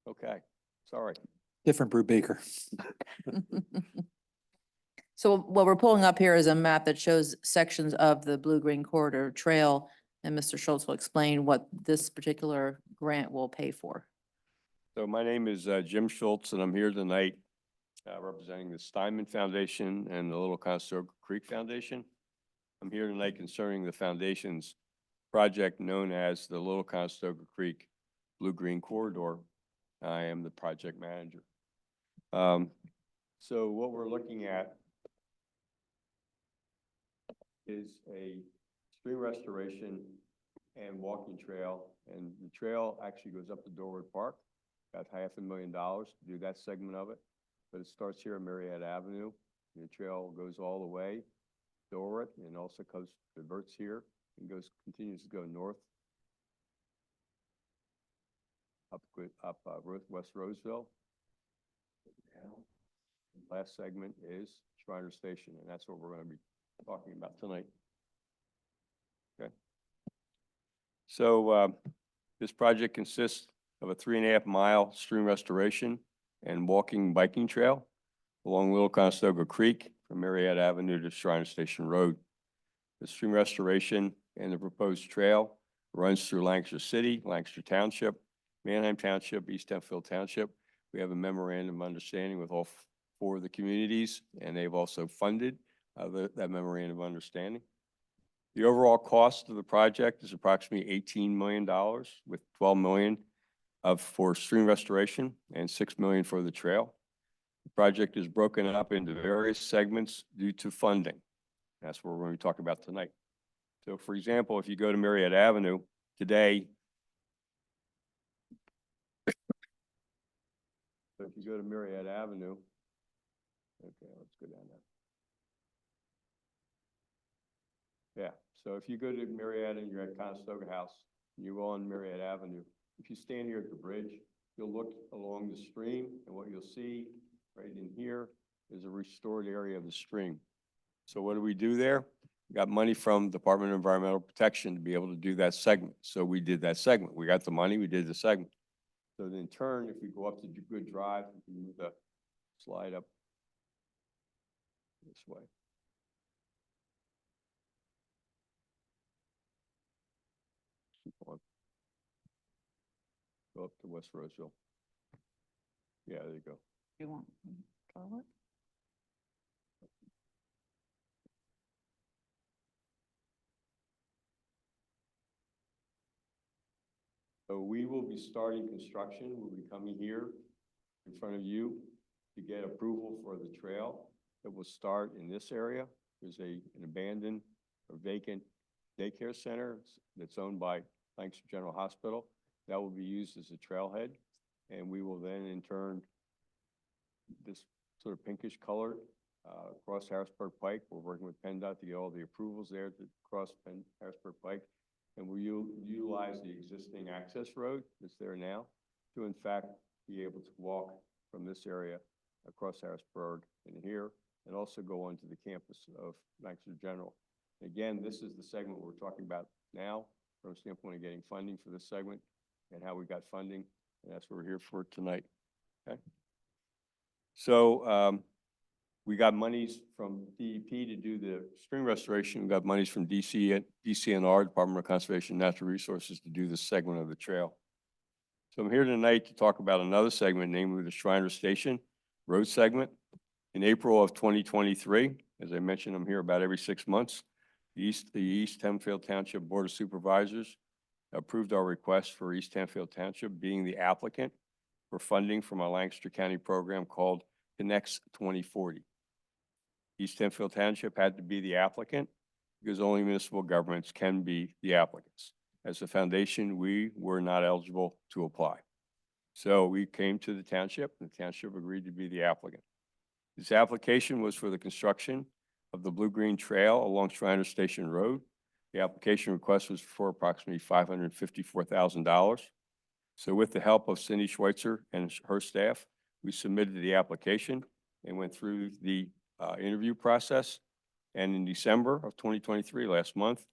okay, sorry. Different brew baker. So what we're pulling up here is a map that shows sections of the Blue-Green Corridor Trail, and Mr. Schultz will explain what this particular grant will pay for. So my name is Jim Schultz, and I'm here tonight representing the Steinman Foundation and the Little Conestoga Creek Foundation. I'm here tonight concerning the foundation's project known as the Little Conestoga Creek Blue-Green Corridor. I am the project manager. So what we're looking at is a stream restoration and walking trail, and the trail actually goes up to Dorwood Park. Got $500,000 to do that segment of it, but it starts here on Marietta Avenue. The trail goes all the way Dorwood and also diverts here and continues to go north up West Roseville. Last segment is Shriner Station, and that's what we're going to be talking about tonight. Okay. So this project consists of a 3.5-mile stream restoration and walking biking trail along Little Conestoga Creek from Marietta Avenue to Shriner Station Road. The stream restoration and the proposed trail runs through Lancaster City, Lancaster Township, Manheim Township, East Hempfield Township. We have a memorandum of understanding with all 4 of the communities, and they've also funded that memorandum of understanding. The overall cost of the project is approximately $18 million, with $12 million for stream restoration and $6 million for the trail. The project is broken up into various segments due to funding. That's what we're going to talk about tonight. So for example, if you go to Marietta Avenue today, so if you go to Marietta Avenue, okay, let's go down there. Yeah, so if you go to Marietta and you're at Conestoga House, and you're on Marietta Avenue, if you stand here at the bridge, you'll look along the stream, and what you'll see right in here is a restored area of the stream. So what do we do there? We got money from Department of Environmental Protection to be able to do that segment. So we did that segment. We got the money, we did the segment. So then in turn, if we go up to Good Drive, we can move the slide up this way. Go up to West Roseville. Yeah, there you go. You want, draw it? So we will be starting construction. We'll be coming here in front of you to get approval for the trail that will start in this area. There's an abandoned or vacant daycare center that's owned by Lancaster General Hospital. That will be used as a trailhead. And we will then in turn, this sort of pinkish colored, across Harrisburg Pike. We're working with PennDOT to get all the approvals there to cross Harrisburg Pike. And we utilize the existing access road that's there now to in fact be able to walk from this area across Harrisburg and here, and also go onto the campus of Lancaster General. Again, this is the segment we're talking about now from a standpoint of getting funding for this segment and how we got funding, and that's what we're here for tonight. Okay. So we got monies from DEP to do the stream restoration. We got monies from DCNR, Department of Conservation and Natural Resources, to do this segment of the trail. So I'm here tonight to talk about another segment, namely the Shriner Station Road segment. In April of 2023, as I mentioned, I'm here about every 6 months. The East Hempfield Township Board of Supervisors approved our request for East Hempfield Township being the applicant for funding from a Lancaster County program called Connects 2040. East Hempfield Township had to be the applicant because only municipal governments can be the applicants. As a foundation, we were not eligible to apply. So we came to the township, and the township agreed to be the applicant. This application was for the construction of the Blue-Green Trail along Shriner Station Road. The application request was for approximately $554,000. So with the help of Cindy Schweitzer and her staff, we submitted the application and went through the interview process. And in December of 2023, last month,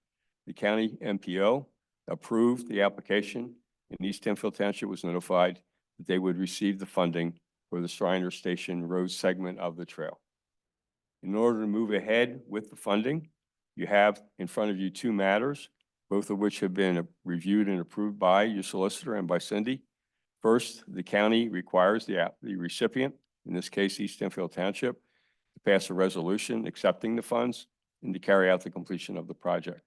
the county MPO approved the application, and East Hempfield Township was notified that they would receive the funding for the Shriner Station Road segment of the trail. In order to move ahead with the funding, you have in front of you 2 matters, both of which have been reviewed and approved by your solicitor and by Cindy. First, the county requires the recipient, in this case East Hempfield Township, to pass a resolution accepting the funds and to carry out the completion of the project.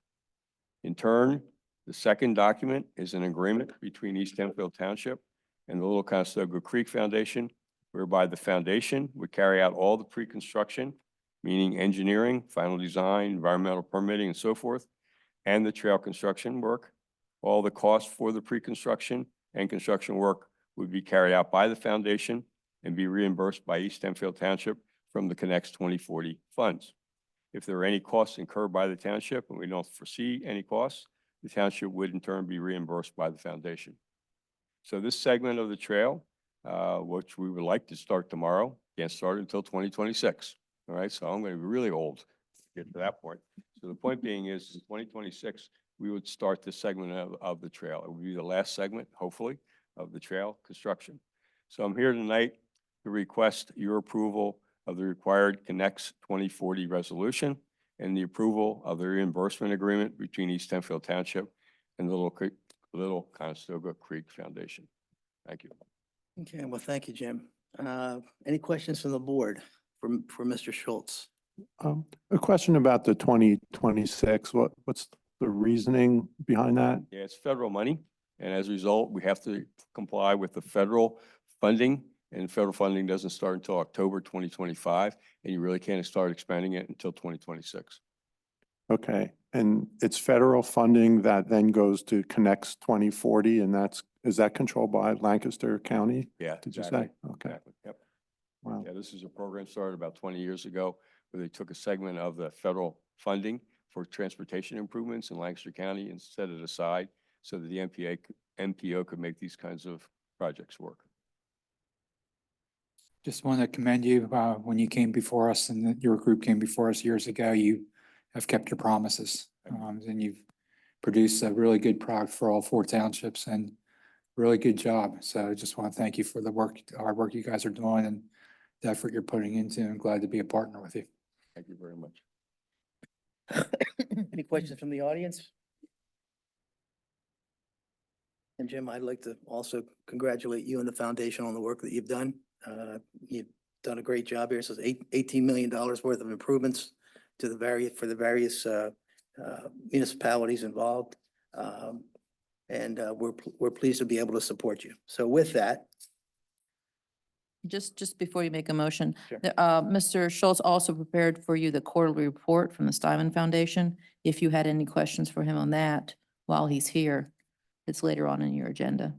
In turn, the second document is an agreement between East Hempfield Township and the Little Conestoga Creek Foundation, whereby the foundation would carry out all the pre-construction, meaning engineering, final design, environmental permitting, and so forth, and the trail construction work. All the costs for the pre-construction and construction work would be carried out by the foundation and be reimbursed by East Hempfield Township from the Connects 2040 funds. If there are any costs incurred by the township, and we don't foresee any costs, the township would in turn be reimbursed by the foundation. So this segment of the trail, which we would like to start tomorrow, can't start until 2026. All right, so I'm going to be really old to get to that point. So the point being is in 2026, we would start this segment of the trail. It would be the last segment, hopefully, of the trail construction. So I'm here tonight to request your approval of the required Connects 2040 resolution and the approval of the reimbursement agreement between East Hempfield Township and the Little Conestoga Creek Foundation. Thank you. Okay, well, thank you, Jim. Any questions from the board for Mr. Schultz? A question about the 2026, what's the reasoning behind that? Yeah, it's federal money, and as a result, we have to comply with the federal funding, and federal funding doesn't start until October 2025, and you really can't start expanding it until 2026. Okay, and it's federal funding that then goes to Connects 2040, and is that controlled by Lancaster County? Yeah. Did you exactly, say? Okay, Exactly, yep. wow. Yeah, this is a program started about 20 years ago where they took a segment of the federal funding for transportation improvements in Lancaster County and set it aside so that the MPO could make these kinds of projects work. Just want to commend you, when you came before us and your group came before us years ago, you have kept your promises. And you've produced a really good product for all 4 townships and really good job. So I just want to thank you for the hard work you guys are doing and the effort you're putting into. I'm glad to be a partner with you. Thank you very much. Any questions from the audience? And Jim, I'd like to also congratulate you and the foundation on the work that you've done. You've done a great job here. So it's $18 million worth of improvements to the various municipalities involved. And we're pleased to be able to support you. So with that, Just before you make a motion, Sure. Mr. Schultz also prepared for you the quarterly report from the Stuyvesant Foundation. If you had any questions for him on that while he's here, it's later on in your agenda.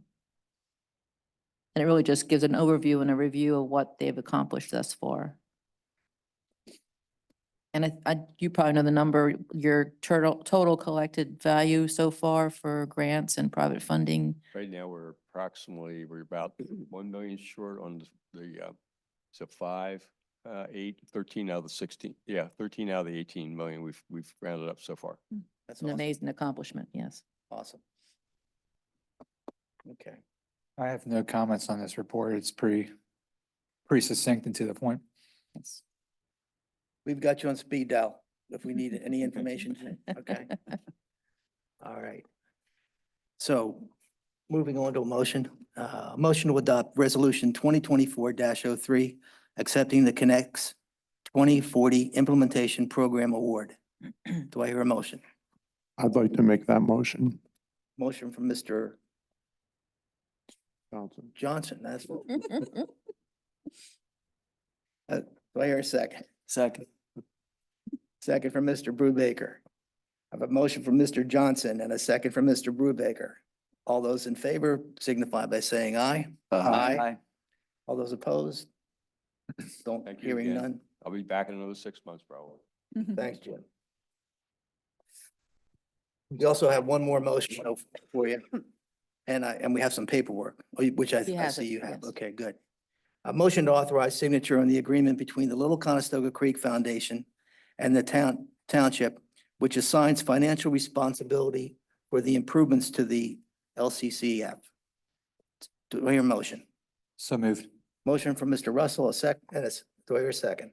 And it really just gives an overview and a review of what they've accomplished thus far. And you probably know the number, your total collected value so far for grants and private funding. Right now, we're about 1 million short on so 13 out of the 16, 13 out of the 18 million we've rounded up so far. that's An awesome. amazing accomplishment, yes. Awesome. Okay. I have no comments on this report. It's pretty succinct and to the point. Yes. We've got you on speed dial if we need any information. Okay. All right. So moving on to a motion, motion to adopt resolution 2024-03, accepting the Connects 2040 Implementation Program Award. Do I hear a motion? I'd like to make that motion. Motion from Mr. Johnson. Johnson, that's. Do I hear a second? Second. Second from Mr. Brubaker. I have a motion from Mr. Johnson and a second from Mr. Brubaker. All those in favor signify by saying aye. Aye. All those opposed? Don't, Thank you hearing again. none. I'll be back in another 6 months probably. Thanks, Jim. We also have one more motion for you. And we have some paperwork, which I He has see it, you have. yes. Okay, good. A motion to authorize signature on the agreement between the Little Conestoga Creek Foundation and the township, which assigns financial responsibility for the improvements to the LCCF. Do I hear a motion? So moved. Motion from Mr. Russell, do I hear a second?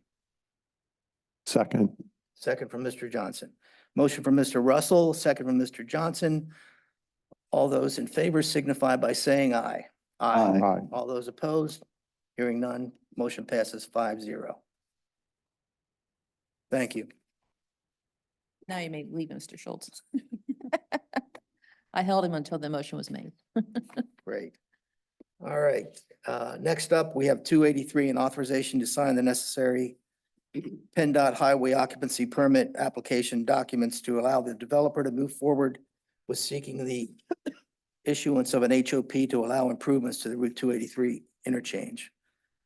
Second. Second from Mr. Johnson. Motion from Mr. Russell, second from Mr. Johnson. All those in favor signify by saying aye. Aye. All those opposed? Hearing none, motion passes 5-0. Thank you. Now you may leave, Mr. Schultz. I held him until the motion was made. Great. All right, next up, we have 283, an authorization to sign the necessary PennDOT highway occupancy permit application documents to allow the developer to move forward with seeking the issuance of an HOP to allow improvements to the Route 283 interchange.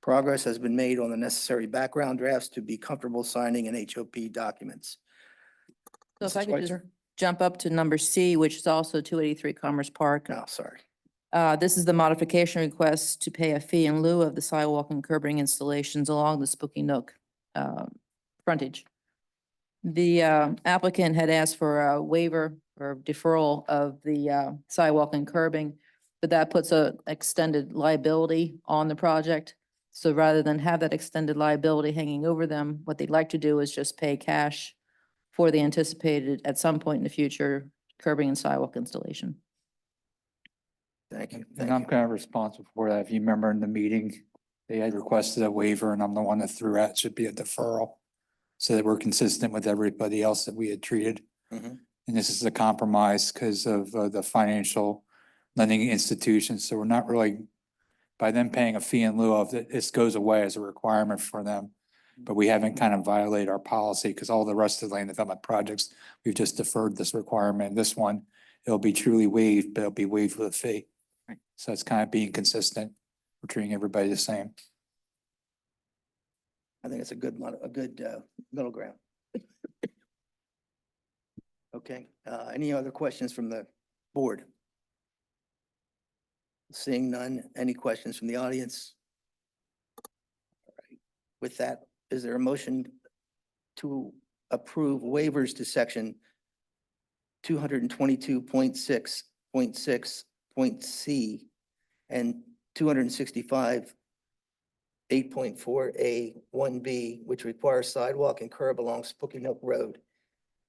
Progress has been made on the necessary background drafts to be comfortable signing an HOP documents. So if I Mrs. could just Schweitzer? jump up to number C, which is also 283 Commerce Park. No, sorry. This is the modification request to pay a fee in lieu of the sidewalk and curbing installations along the Spooky Nook frontage. The applicant had asked for a waiver or deferral of the sidewalk and curbing, but that puts a extended liability on the project. So rather than have that extended liability hanging over them, what they'd like to do is just pay cash for the anticipated, at some point in the future, curbing and sidewalk installation. Thank you. And I'm kind of responsible for that. If you remember in the meeting, they had requested a waiver and I'm the one that threw out should be a deferral. So that we're consistent with everybody else that we had treated. Mhm. And this is a compromise because of the financial lending institutions. So we're not really, by them paying a fee in lieu of it, this goes away as a requirement for them. But we haven't kind of violated our policy because all the rest of the land development projects, we've just deferred this requirement. This one, it'll be truly waived, but it'll be waived with a fee. So it's kind of being consistent. We're treating everybody the same. I think it's a good middle ground. Okay, any other questions from the board? Seeing none, any questions from the audience? All right. With that, is there a motion to approve waivers to section 222.6.6.c and 265 8.4A1B, which requires sidewalk and curb along Spooky Nook Road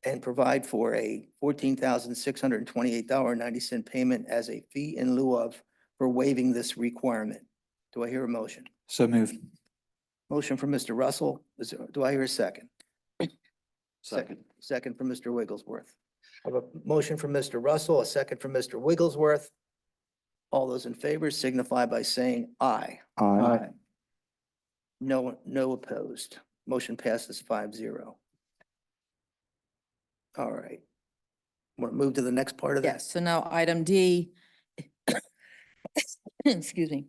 and provide for a $14,628.90 payment as a fee in lieu of for waiving this requirement. Do I hear a motion? So moved. Motion from Mr. Russell. Do I hear a second? Second. Second from Mr. Wigglesworth. I have a motion from Mr. Russell, a second from Mr. Wigglesworth. All those in favor signify by saying aye. Aye. No opposed. Motion passes 5-0. All right. Want to move to the next part of that? Yes, so now item D, excuse me,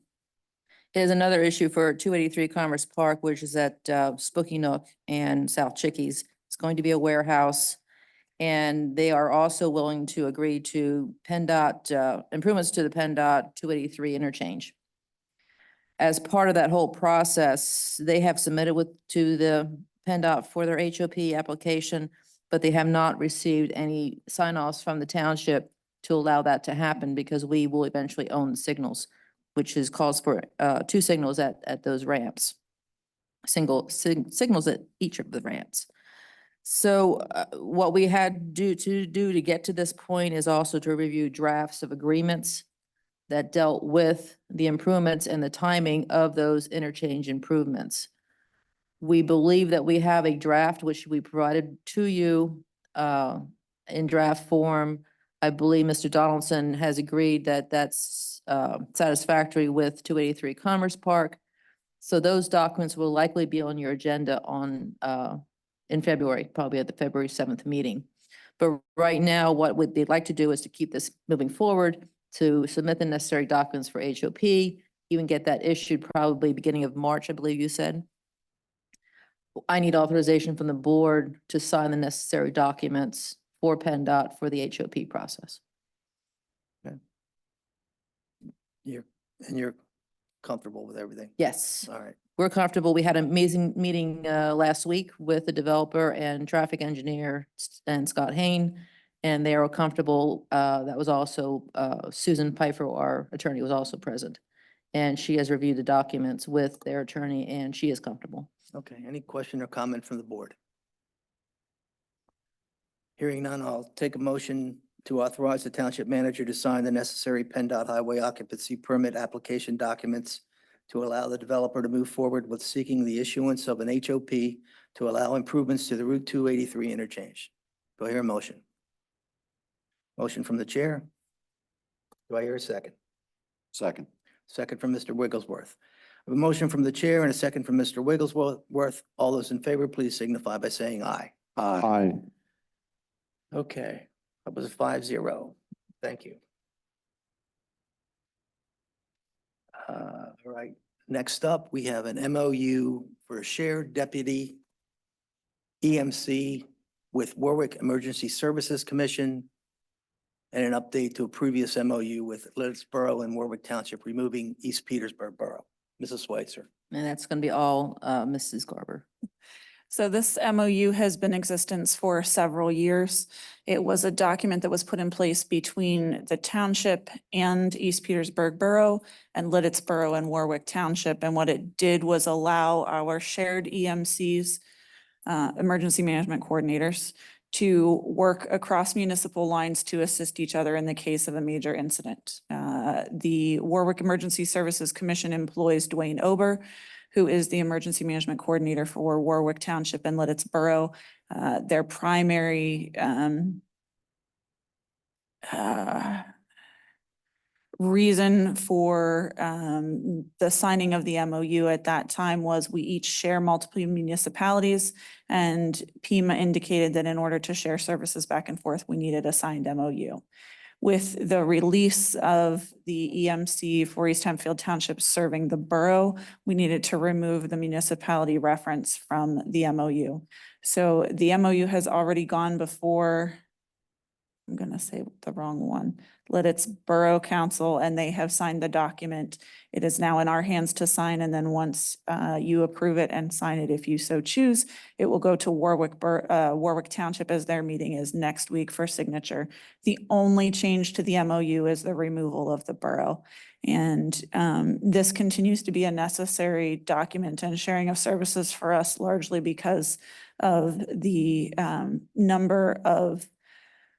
is another issue for 283 Commerce Park, which is at Spooky Nook and South Chickies. It's going to be a warehouse. And they are also willing to agree to PennDOT, improvements to the PennDOT 283 interchange. As part of that whole process, they have submitted to the PennDOT for their HOP application, but they have not received any sign-offs from the township to allow that to happen because we will eventually own the signals, which calls for 2 signals at those ramps. Signals at each of the ramps. So what we had to do to get to this point is also to review drafts of agreements that dealt with the improvements and the timing of those interchange improvements. We believe that we have a draft which we provided to you in draft form. I believe Mr. Donaldson has agreed that that's satisfactory with 283 Commerce Park. So those documents will likely be on your agenda in February, probably at the February 7th meeting. But right now, what they'd like to do is to keep this moving forward, to submit the necessary documents for HOP, even get that issued probably beginning of March, I believe you said. I need authorization from the board to sign the necessary documents for PennDOT for the HOP process. You're comfortable with everything? Yes. All right. We're comfortable. We had an amazing meeting last week with the developer and traffic engineer and Scott Hain, and they are comfortable. That was also Susan Pfeiffer, our attorney, was also present. And she has reviewed the documents with their attorney and she is comfortable. Okay, any question or comment from the board? Hearing none, I'll take a motion to authorize the township manager to sign the necessary PennDOT highway occupancy permit application documents to allow the developer to move forward with seeking the issuance of an HOP to allow improvements to the Route 283 interchange. Do I hear a motion? Motion from the chair. Do I hear a second? Second. Second from Mr. Wigglesworth. I have a motion from the chair and a second from Mr. Wigglesworth. All those in favor, please signify by saying aye. Aye. Aye. Okay, that was a 5-0. Thank you. All right, next up, we have an MOU for a shared deputy EMC with Warwick Emergency Services Commission and an update to a previous MOU with Liddittsboro and Warwick Township, removing East Petersburg Borough. Mrs. Schweitzer. And that's going to be all Mrs. Garber. So this MOU has been in existence for several years. It was a document that was put in place between the township and East Petersburg Borough and Liddittsboro and Warwick Township. And what it did was allow our shared EMCs, emergency management coordinators, to work across municipal lines to assist each other in the case of a major incident. The Warwick Emergency Services Commission employs Dwayne Ober, who is the emergency management coordinator for Warwick Township and Liddittsboro. Their primary reason for the signing of the MOU at that time was we each share multiple municipalities, and PEMA indicated that in order to share services back and forth, we needed a signed MOU. With the release of the EMC for East Hempfield Township serving the borough, we needed to remove the municipality reference from the MOU. So the MOU has already gone before, I'm going to say the wrong one, Liddittsboro Council, and they have signed the document. It is now in our hands to sign, and then once you approve it and sign it, if you so choose, it will go to Warwick Township, as their meeting is next week, for signature. The only change to the MOU is the removal of the borough. And this continues to be a necessary document and sharing of services for us largely because of the number of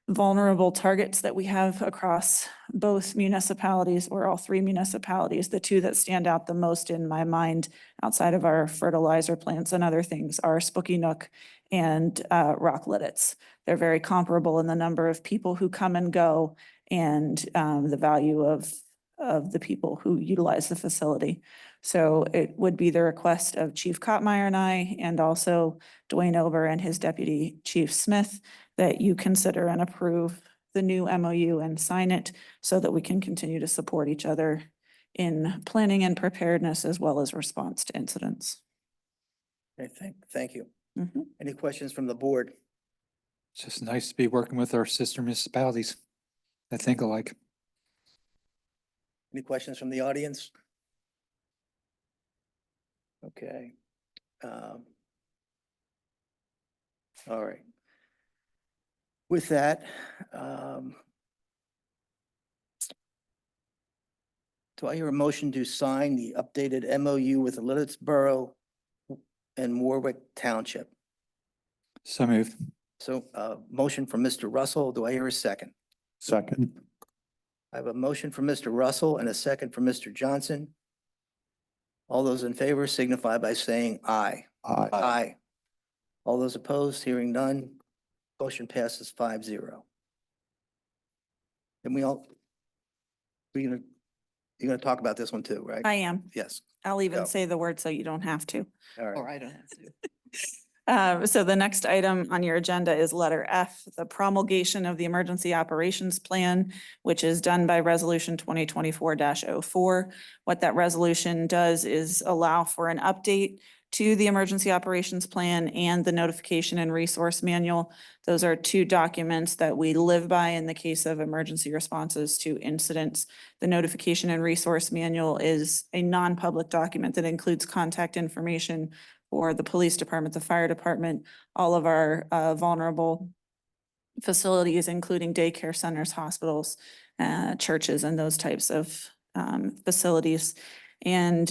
vulnerable targets that we have across both municipalities or all three municipalities. The two that stand out the most in my mind outside of our fertilizer plants and other things are Spooky Nook and Rock Lidditz. They're very comparable in the number of people who come and go and the value of the people who utilize the facility. So it would be the request of Chief Kottmeyer and I, and also Dwayne Ober and his deputy Chief Smith, that you consider and approve the new MOU and sign it so that we can continue to support each other in planning and preparedness as well as response to incidents. Okay, thank you. Mhm. Any questions from the board? It's just nice to be working with our sister municipalities that think alike. Any questions from the audience? Okay. All right. With that, do I hear a motion to sign the updated MOU with the Lidditz Borough and Warwick Township? So moved. So, motion from Mr. Russell. Do I hear a second? Second. I have a motion from Mr. Russell and a second from Mr. Johnson. All those in favor signify by saying aye. Aye. Aye. All those opposed, hearing none, motion passes 5-0. And you're gonna talk about this one too, right? I am. Yes, I'll even Go. say the word so you don't have to. all right. I don't have to. So the next item on your agenda is letter F, the promulgation of the Emergency Operations Plan, which is done by Resolution 2024-04. What that resolution does is allow for an update to the Emergency Operations Plan and the Notification and Resource Manual. Those are two documents that we live by in the case of emergency responses to incidents. The Notification and Resource Manual is a non-public document that includes contact information for the police department, the fire department, all of our vulnerable facilities, including daycare centers, hospitals, churches, and those types of facilities. And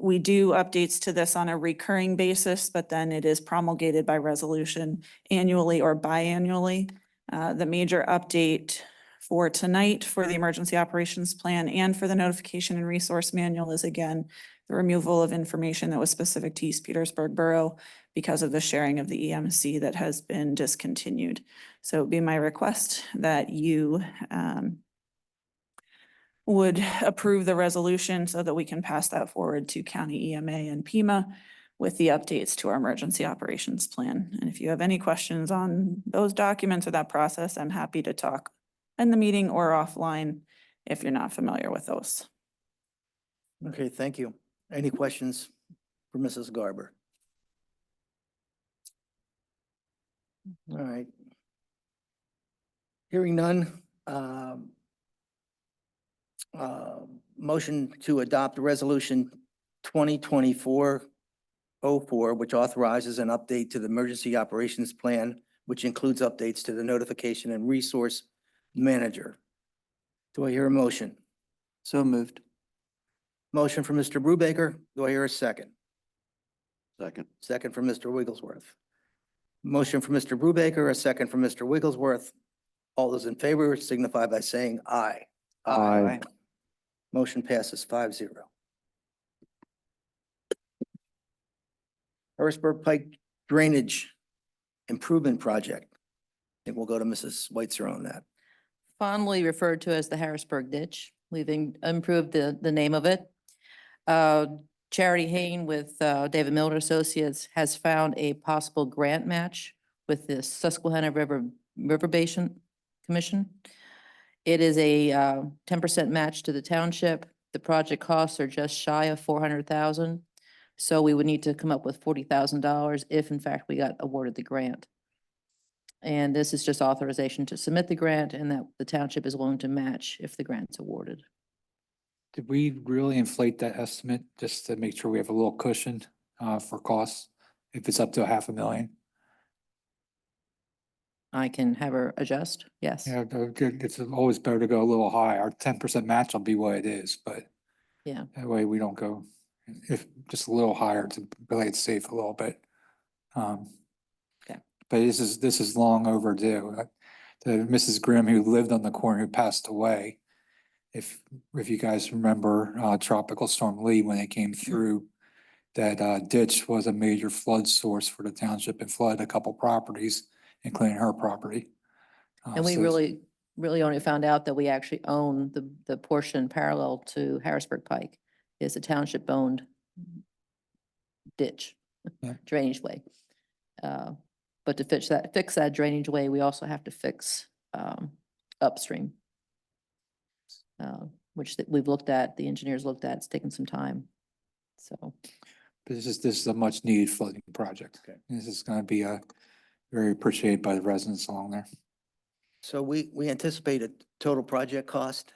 we do updates to this on a recurring basis, but then it is promulgated by resolution annually or biannually. The major update for tonight for the Emergency Operations Plan and for the Notification and Resource Manual is again the removal of information that was specific to East Petersburg Borough because of the sharing of the EMC that has been discontinued. So it'd be my request that you would approve the resolution so that we can pass that forward to County EMA and PEMA with the updates to our Emergency Operations Plan. And if you have any questions on those documents or that process, I'm happy to talk in the meeting or offline if you're not familiar with those. Okay, thank you. Any questions for Mrs. Garber? All right. Hearing none, motion to adopt resolution 2024-04, which authorizes an update to the Emergency Operations Plan, which includes updates to the Notification and Resource Manager. Do I hear a motion? So moved. Motion from Mr. Brubaker. Do I hear a second? Second. Second from Mr. Wigglesworth. Motion from Mr. Brubaker, a second from Mr. Wigglesworth. All those in favor signify by saying aye. Aye. Motion passes 5-0. Harrisburg Pike Drainage Improvement Project. I think we'll go to Mrs. Weitzer on that. Fondly referred to as the Harrisburg Ditch. We've improved the name of it. Charity Hayne with David Miller Associates has found a possible grant match with the Susquehanna River Basin Commission. It is a 10% match to the township. The project costs are just shy of 400,000. So we would need to come up with $40,000 if in fact we got awarded the grant. And this is just authorization to submit the grant and that the township is willing to match if the grant's awarded. Did we really inflate that estimate just to make sure we have a little cushion for costs if it's up to $500,000? I can have her adjust, yes. Yeah, it's always better to go a little high. Our 10% match will be what it is, but Yeah. that way we don't go, if just a little higher to play it safe a little bit. Okay. But this is long overdue. The Mrs. Grimm who lived on the corner who passed away. If you guys remember, Tropical Storm Lee, when it came through, that ditch was a major flood source for the township and flooded a couple properties, including her property. And we So really only found out that we actually own the portion parallel to Harrisburg Pike is a township owned ditch, Yeah. drainage way. But to fix that drainage way, we also have to fix upstream. Which we've looked at, the engineers looked at, it's taken some time. So, This is a much needed flooding project. Okay. This is gonna be very appreciated by the residents along there. So we anticipate a total project cost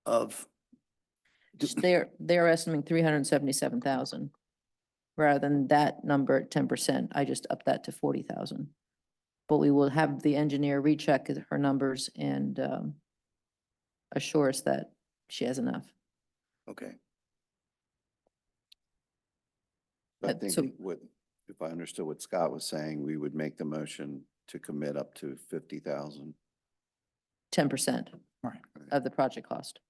of, they're estimating 377,000. Rather than that number at 10%, I just upped that to 40,000. But we will have the engineer recheck her numbers and assure us that she has enough. okay. I so- think if I understood what Scott was saying, we would make the motion to commit up to 50,000. 10% Right. of the project cost.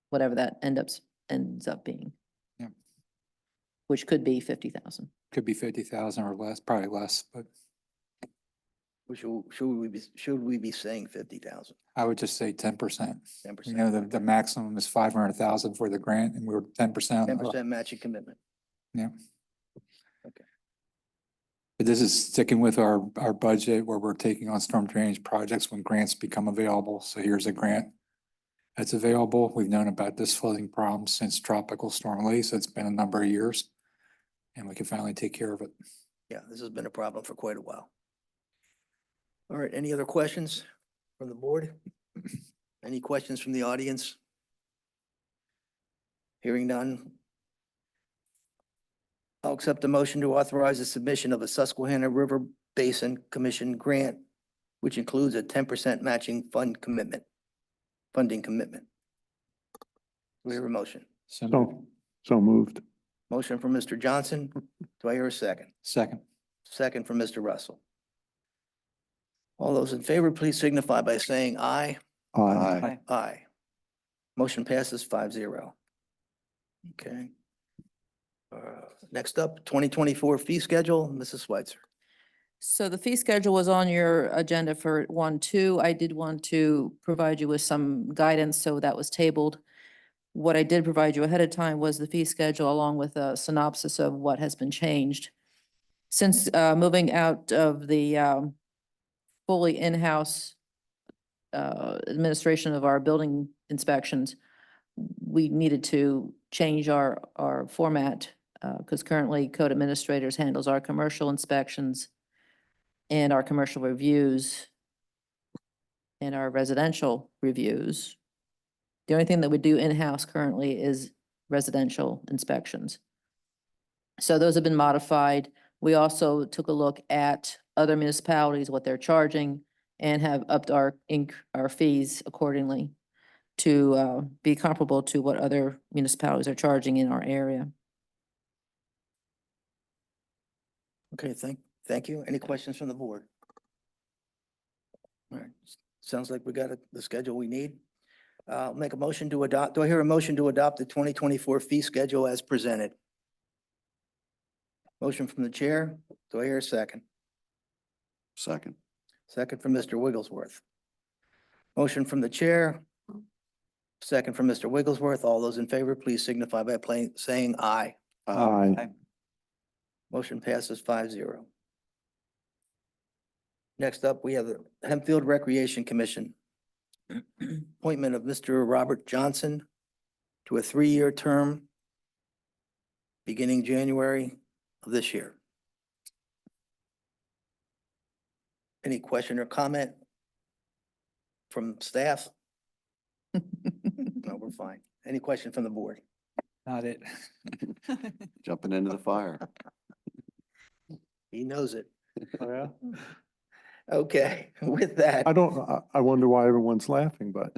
Whatever that ends up being. Yeah. Which could be 50,000. Could be 50,000 or less, probably less, but Should we be saying 50,000? I would just say 10%. 10%. You know, the maximum is 500,000 for the grant and we were 10%. 10% matching commitment. Yeah. Okay. But this is sticking with our budget where we're taking on storm drainage projects when grants become available. So here's a grant that's available. We've known about this flooding problem since Tropical Storm Lee, so it's been a number of years. And we can finally take care of it. Yeah, this has been a problem for quite a while. All right, any other questions from the board? Any questions from the audience? Hearing none. I'll accept the motion to authorize the submission of a Susquehanna River Basin Commission grant, which includes a 10% matching funding commitment. Do we have a motion? So moved. Motion from Mr. Johnson. Do I hear a second? Second. Second from Mr. Russell. All those in favor, please signify by saying aye. Aye. Aye. Motion passes 5-0. Okay. Next up, 2024 fee schedule, Mrs. Switzer. So the fee schedule was on your agenda for 1-2. I did want to provide you with some guidance, so that was tabled. What I did provide you ahead of time was the fee schedule along with a synopsis of what has been changed. Since moving out of the fully in-house administration of our building inspections, we needed to change our format because currently code administrators handles our commercial inspections and our commercial reviews and our residential reviews. The only thing that we do in-house currently is residential inspections. So those have been modified. We also took a look at other municipalities, what they're charging, and have upped our fees accordingly to be comparable to what other municipalities are charging in our area. Okay, thank you. Any questions from the board? All right, sounds like we got the schedule we need. Make a motion to adopt. Do I hear a motion to adopt the 2024 fee schedule as presented? Motion from the chair. Do I hear a second? Second. Second from Mr. Wigglesworth. Motion from the chair. Second from Mr. Wigglesworth. All those in favor, please signify by saying aye. Aye. Motion passes 5-0. Next up, we have the Hempfield Recreation Commission. Appointment of Mr. Robert Johnson to a 3-year term beginning January of this year. Any question or comment from staff? No, we're fine. Any question from the board? Not it. Jumping into the fire. He knows it. Oh, yeah? Okay, with that. I wonder why everyone's laughing, but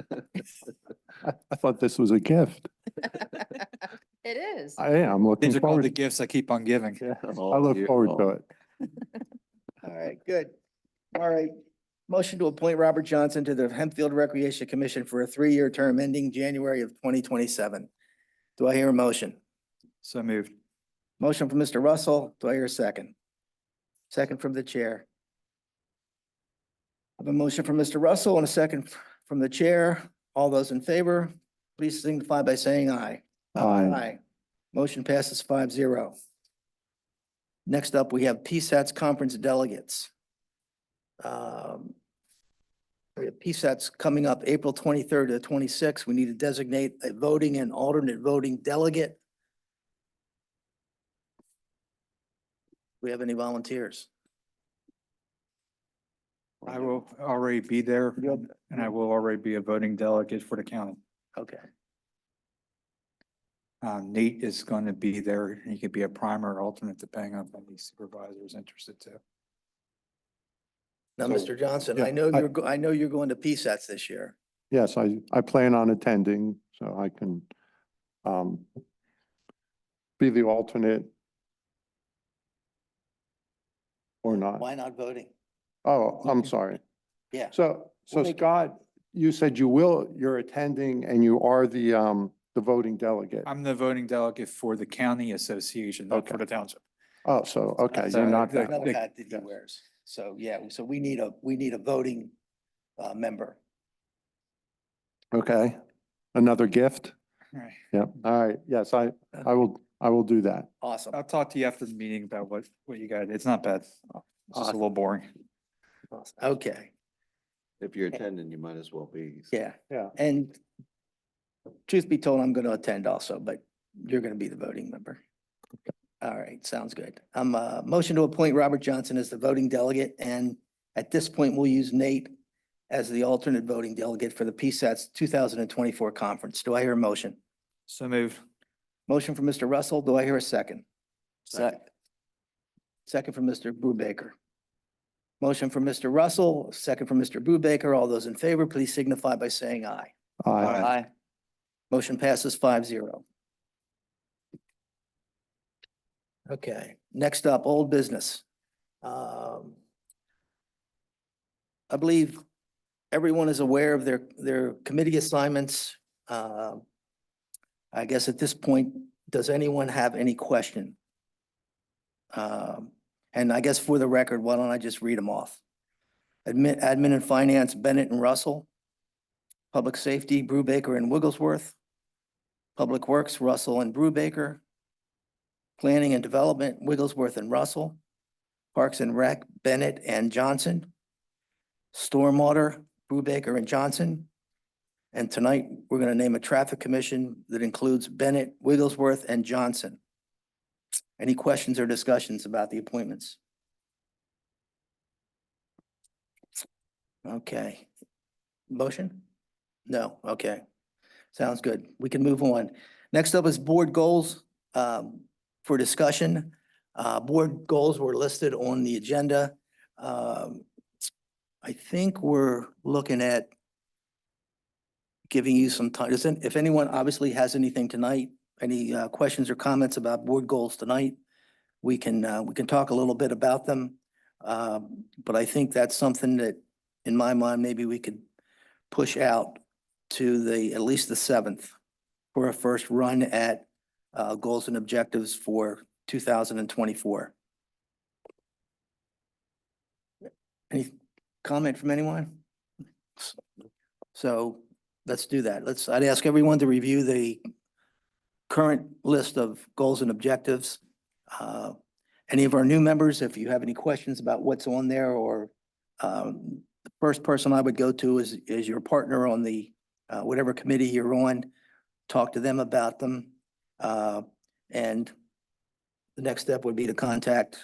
I thought this was a gift. It is. I am looking These are called the forward. gifts I keep on giving. Yeah, I look forward to it. All right, good. All right. Motion to appoint Robert Johnson to the Hempfield Recreation Commission for a 3-year term ending January of 2027. Do I hear a motion? So moved. Motion from Mr. Russell. Do I hear a second? Second from the chair. I have a motion from Mr. Russell and a second from the chair. All those in favor, please signify by saying aye. Aye. Motion passes 5-0. Next up, we have PSAT's conference delegates. We have PSAT's coming up April 23rd to 26th. We need to designate a voting and alternate voting delegate. We have any volunteers? I will already be there Yep. and I will already be a voting delegate for the county. Okay. Nate is going to be there. He could be a primer or alternate depending on if any supervisor is interested too. Now, So, Mr. Johnson, yeah, I know you're going to PSATs this year. Yes, I plan on attending, so I can be the alternate or not. Why not voting? Oh, I'm sorry. Yeah. So We'll make- Scott, you said you're attending and you are the voting delegate. I'm the voting delegate for the county association, not for Okay. the township. Oh, so, okay, So you're not the- that. Another the- hat that he wears. So, yeah, so we need a voting member. Okay. Another gift? Right. Yep. All right. Yes, I will do that. Awesome. I'll talk to you after the meeting about what you got. It's not bad. It's just a little boring. Awesome. Okay, If you're attending, you might as well be. yeah. Yeah. And truth be told, I'm going to attend also, but you're going to be the voting member. All right, sounds good. Motion to appoint Robert Johnson as the voting delegate, and at this point, we'll use Nate as the alternate voting delegate for the PSAT's 2024 conference. Do I hear a motion? So moved. Motion from Mr. Russell. Do I hear a second? Second. Second from Mr. Brubaker. Motion from Mr. Russell, second from Mr. Brubaker. All those in favor, please signify by saying aye. Aye. Motion passes 5-0. Okay, next up, old business. I believe everyone is aware of their committee assignments. I guess at this point, does anyone have any question? And I guess for the record, why don't I just read them off? Admin and Finance, Bennett and Russell. Public Safety, Brubaker and Wigglesworth. Public Works, Russell and Brubaker. Planning and Development, Wigglesworth and Russell. Parks and Rec, Bennett and Johnson. Stormwater, Brubaker and Johnson. And tonight, we're going to name a traffic commission that includes Bennett, Wigglesworth, and Johnson. Any questions or discussions about the appointments? Okay. Motion? No, okay. Sounds good. We can move on. Next up is board goals for discussion. Board goals were listed on the agenda. I think we're looking at giving you some time. If anyone obviously has anything tonight, any questions or comments about board goals tonight, we can talk a little bit about them. But I think that's something that, in my mind, maybe we could push out to at least the 7th for a first run at goals and objectives for 2024. Any comment from anyone? So let's do that. I'd ask everyone to review the current list of goals and objectives. Any of our new members, if you have any questions about what's on there, or the first person I would go to is your partner on the whatever committee you're on. Talk to them about them. And the next step would be to contact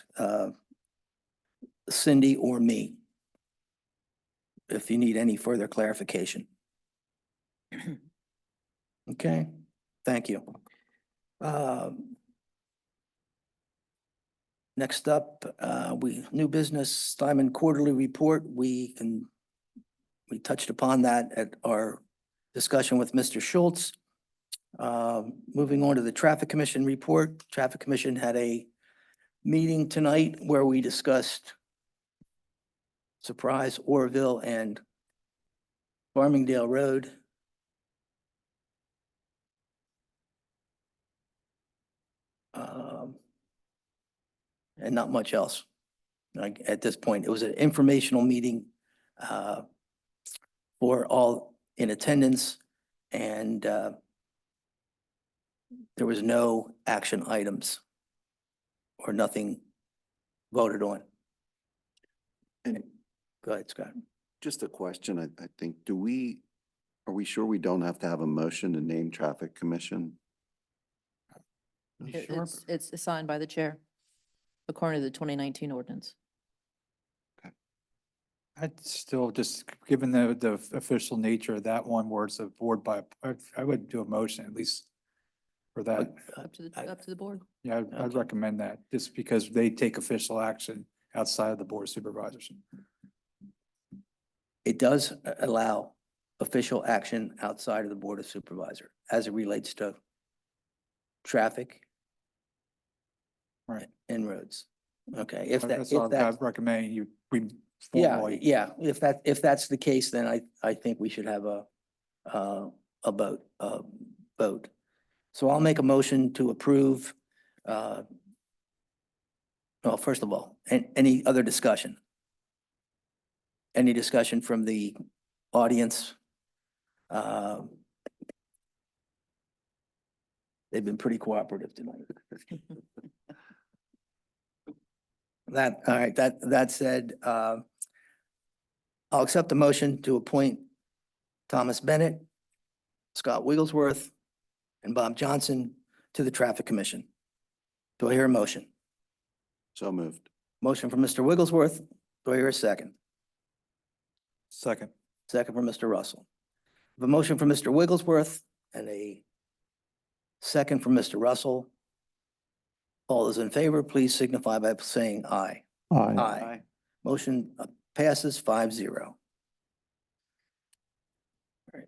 Cindy or me if you need any further clarification. Okay, thank you. Next up, new business, Steinman quarterly report. We touched upon that at our discussion with Mr. Schultz. Moving on to the Traffic Commission report. Traffic Commission had a meeting tonight where we discussed Surprise, Orville, and Farmingdale Road. And not much else. Like at this point, it was an informational meeting for all in attendance, and there was no action items or nothing voted on. And Go ahead, Scott. just a question, I think, are we sure we don't have to have a motion to name Traffic Commission? It's assigned by the chair, according to the 2019 ordinance. I'd still just, given the official nature of that one where it's a board by, I would do a motion at least for that. Up to the board. Yeah, I'd recommend that just because they take official action outside of the board of supervisors. It does allow official action outside of the Board of Supervisor as it relates to traffic. Right. And roads. Okay, if that, That's if all that, I'd recommend we yeah, formally. yeah, if that's the case, then I think we should have a vote. So I'll make a motion to approve. Well, first of all, any other discussion? Any discussion from the audience? They've been pretty cooperative tonight. All right, that said, I'll accept the motion to appoint Thomas Bennett, Scott Wigglesworth, and Bob Johnson to the Traffic Commission. Do I hear a motion? So moved. Motion from Mr. Wigglesworth. Do I hear a second? Second. Second from Mr. Russell. The motion from Mr. Wigglesworth and a second from Mr. Russell. All those in favor, please signify by saying aye. Aye. Aye. Motion passes 5-0. All right.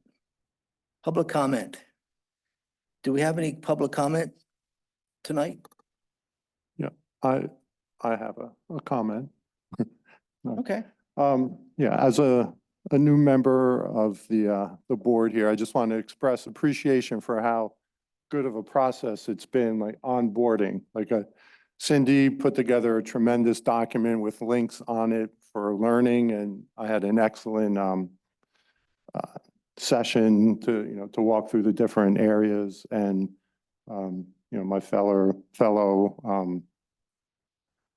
Public comment. Do we have any public comment tonight? I have a comment. Okay. Yeah, as a new member of the board here, I just want to express appreciation for how good of a process it's been, like onboarding. Cindy put together a tremendous document with links on it for learning, and I had an excellent session to walk through the different areas, and my fellow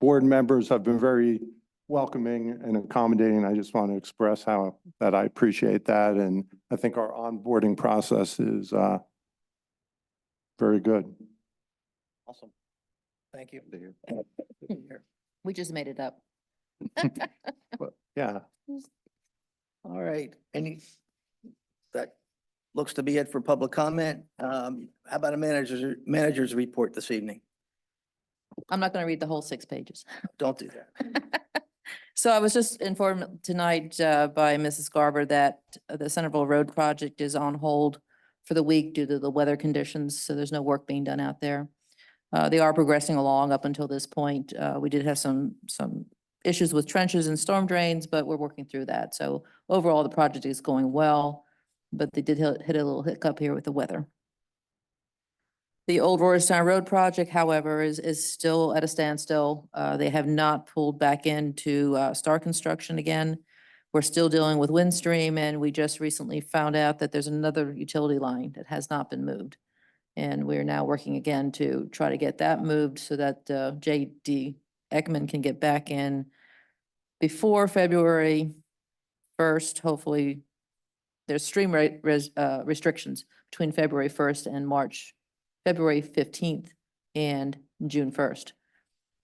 board members have been very welcoming and accommodating. I just want to express that I appreciate that, and I think our onboarding process is very good. Awesome. Thank you. We just made it up. But yeah, All right, that looks to be it for public comment. How about a manager's report this evening? I'm not going to read the whole 6 pages. Don't do that. So I was just informed tonight by Mrs. Garber that the Centerville Road project is on hold for the week due to the weather conditions, so there's no work being done out there. They are progressing along up until this point. We did have some issues with trenches and storm drains, but we're working through that. So overall, the project is going well, but they did hit a little hiccup here with the weather. The Old Roystown Road project, however, is still at a standstill. They have not pulled back into start construction again. We're still dealing with windstream, and we just recently found out that there's another utility line that has not been moved. And we're now working again to try to get that moved so that J.D. Ekman can get back in before February 1st. Hopefully, there's stream restrictions between February 1st and February 15th and June 1st.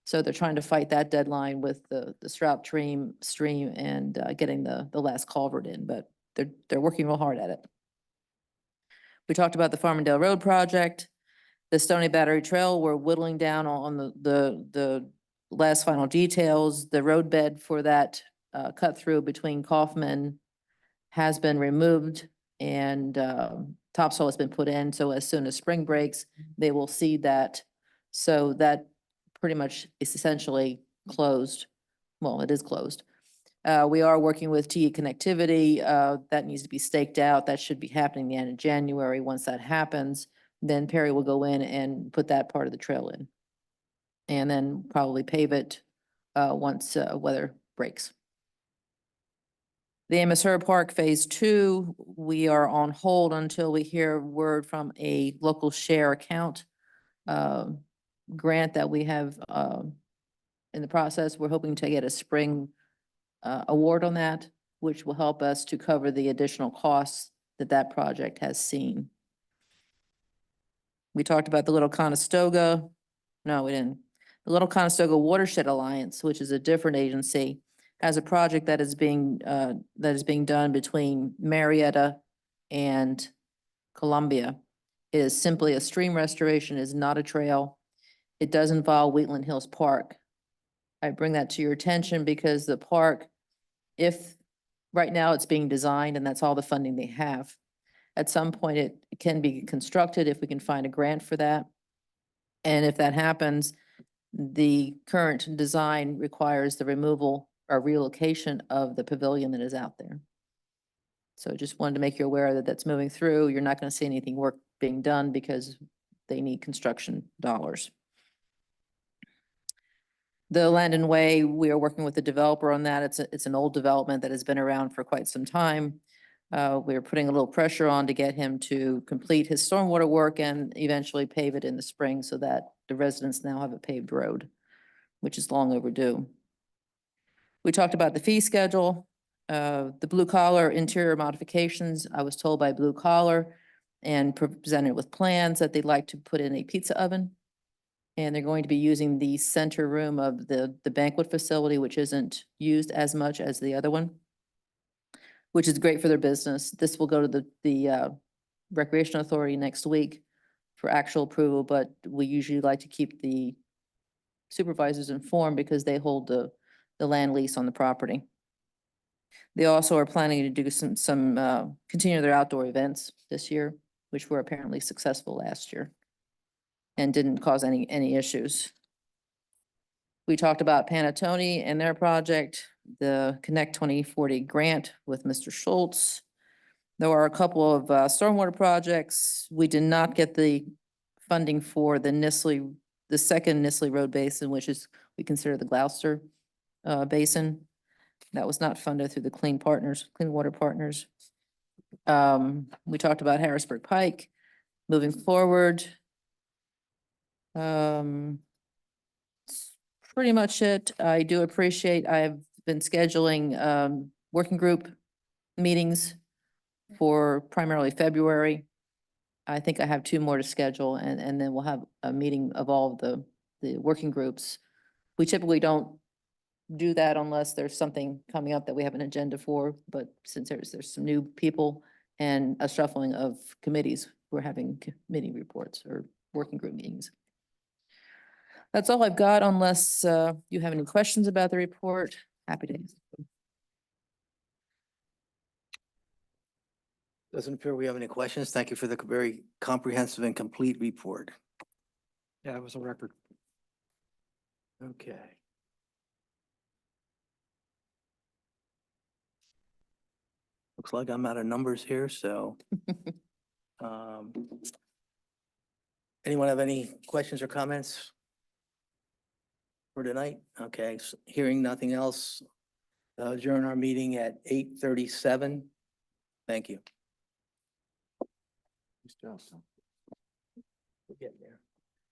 So they're trying to fight that deadline with the Strout stream and getting the last culvert in, but they're working real hard at it. We talked about the Farmingdale Road project, the Stony Battery Trail. We're whittling down on the last final details, the roadbed for that cut through between Kaufman has been removed and topsoil has been put in. So as soon as spring breaks, they will seed that. So that pretty much is essentially closed. Well, it is closed. We are working with TE Connectivity. That needs to be staked out. That should be happening the end of January. Once that happens, then Perry will go in and put that part of the trail in. And then probably pave it once weather breaks. The Amos Herb Park Phase 2, we are on hold until we hear word from a local share account grant that we have in the process. We're hoping to get a spring award on that, which will help us to cover the additional costs that that project has seen. We talked about the Little Conestoga. No, we didn't. The Little Conestoga Watershed Alliance, which is a different agency, has a project that is being done between Marietta and Columbia. It is simply a stream restoration, is not a trail. It does involve Wheatland Hills Park. I bring that to your attention because the park, if right now it's being designed and that's all the funding they have, at some point it can be constructed if we can find a grant for that. And if that happens, the current design requires the removal or relocation of the pavilion that is out there. So just wanted to make you aware that that's moving through. You're not going to see anything work being done because they need construction dollars. The Landon Way, we are working with the developer on that. It's an old development that has been around for quite some time. We're putting a little pressure on to get him to complete his stormwater work and eventually pave it in the spring so that the residents now have a paved road, which is long overdue. We talked about the fee schedule, the blue collar interior modifications. I was told by Blue Collar and presented with plans that they'd like to put in a pizza oven. And they're going to be using the center room of the banquet facility, which isn't used as much as the other one, which is great for their business. This will go to the Recreation Authority next week for actual approval, but we usually like to keep the supervisors informed because they hold the land lease on the property. They also are planning to do some continue their outdoor events this year, which were apparently successful last year and didn't cause any issues. We talked about Panattoni and their project, the Connect 2040 grant with Mr. Schultz. There are a couple of stormwater projects. We did not get the funding for the second Nisley Road Basin, which is, we consider the Gloucester Basin. That was not funded through the Clean Water Partners. We talked about Harrisburg Pike. Moving forward, that's pretty much it. I do appreciate, I've been scheduling working group meetings for primarily February. I think I have 2 more to schedule and then we'll have a meeting of all of the working groups. We typically don't do that unless there's something coming up that we have an agenda for, but since there's some new people and a shuffling of committees, we're having committee reports or working group meetings. That's all I've got unless you have any questions about the report. Happy to answer them. Doesn't appear we have any questions. Thank you for the very comprehensive and complete report. Yeah, it was a record. Okay. Looks like I'm out of numbers here, so. Anyone have any questions or comments for tonight? Okay, hearing nothing else, adjourn our meeting at 8:37. Thank you. Nice job. We're getting there.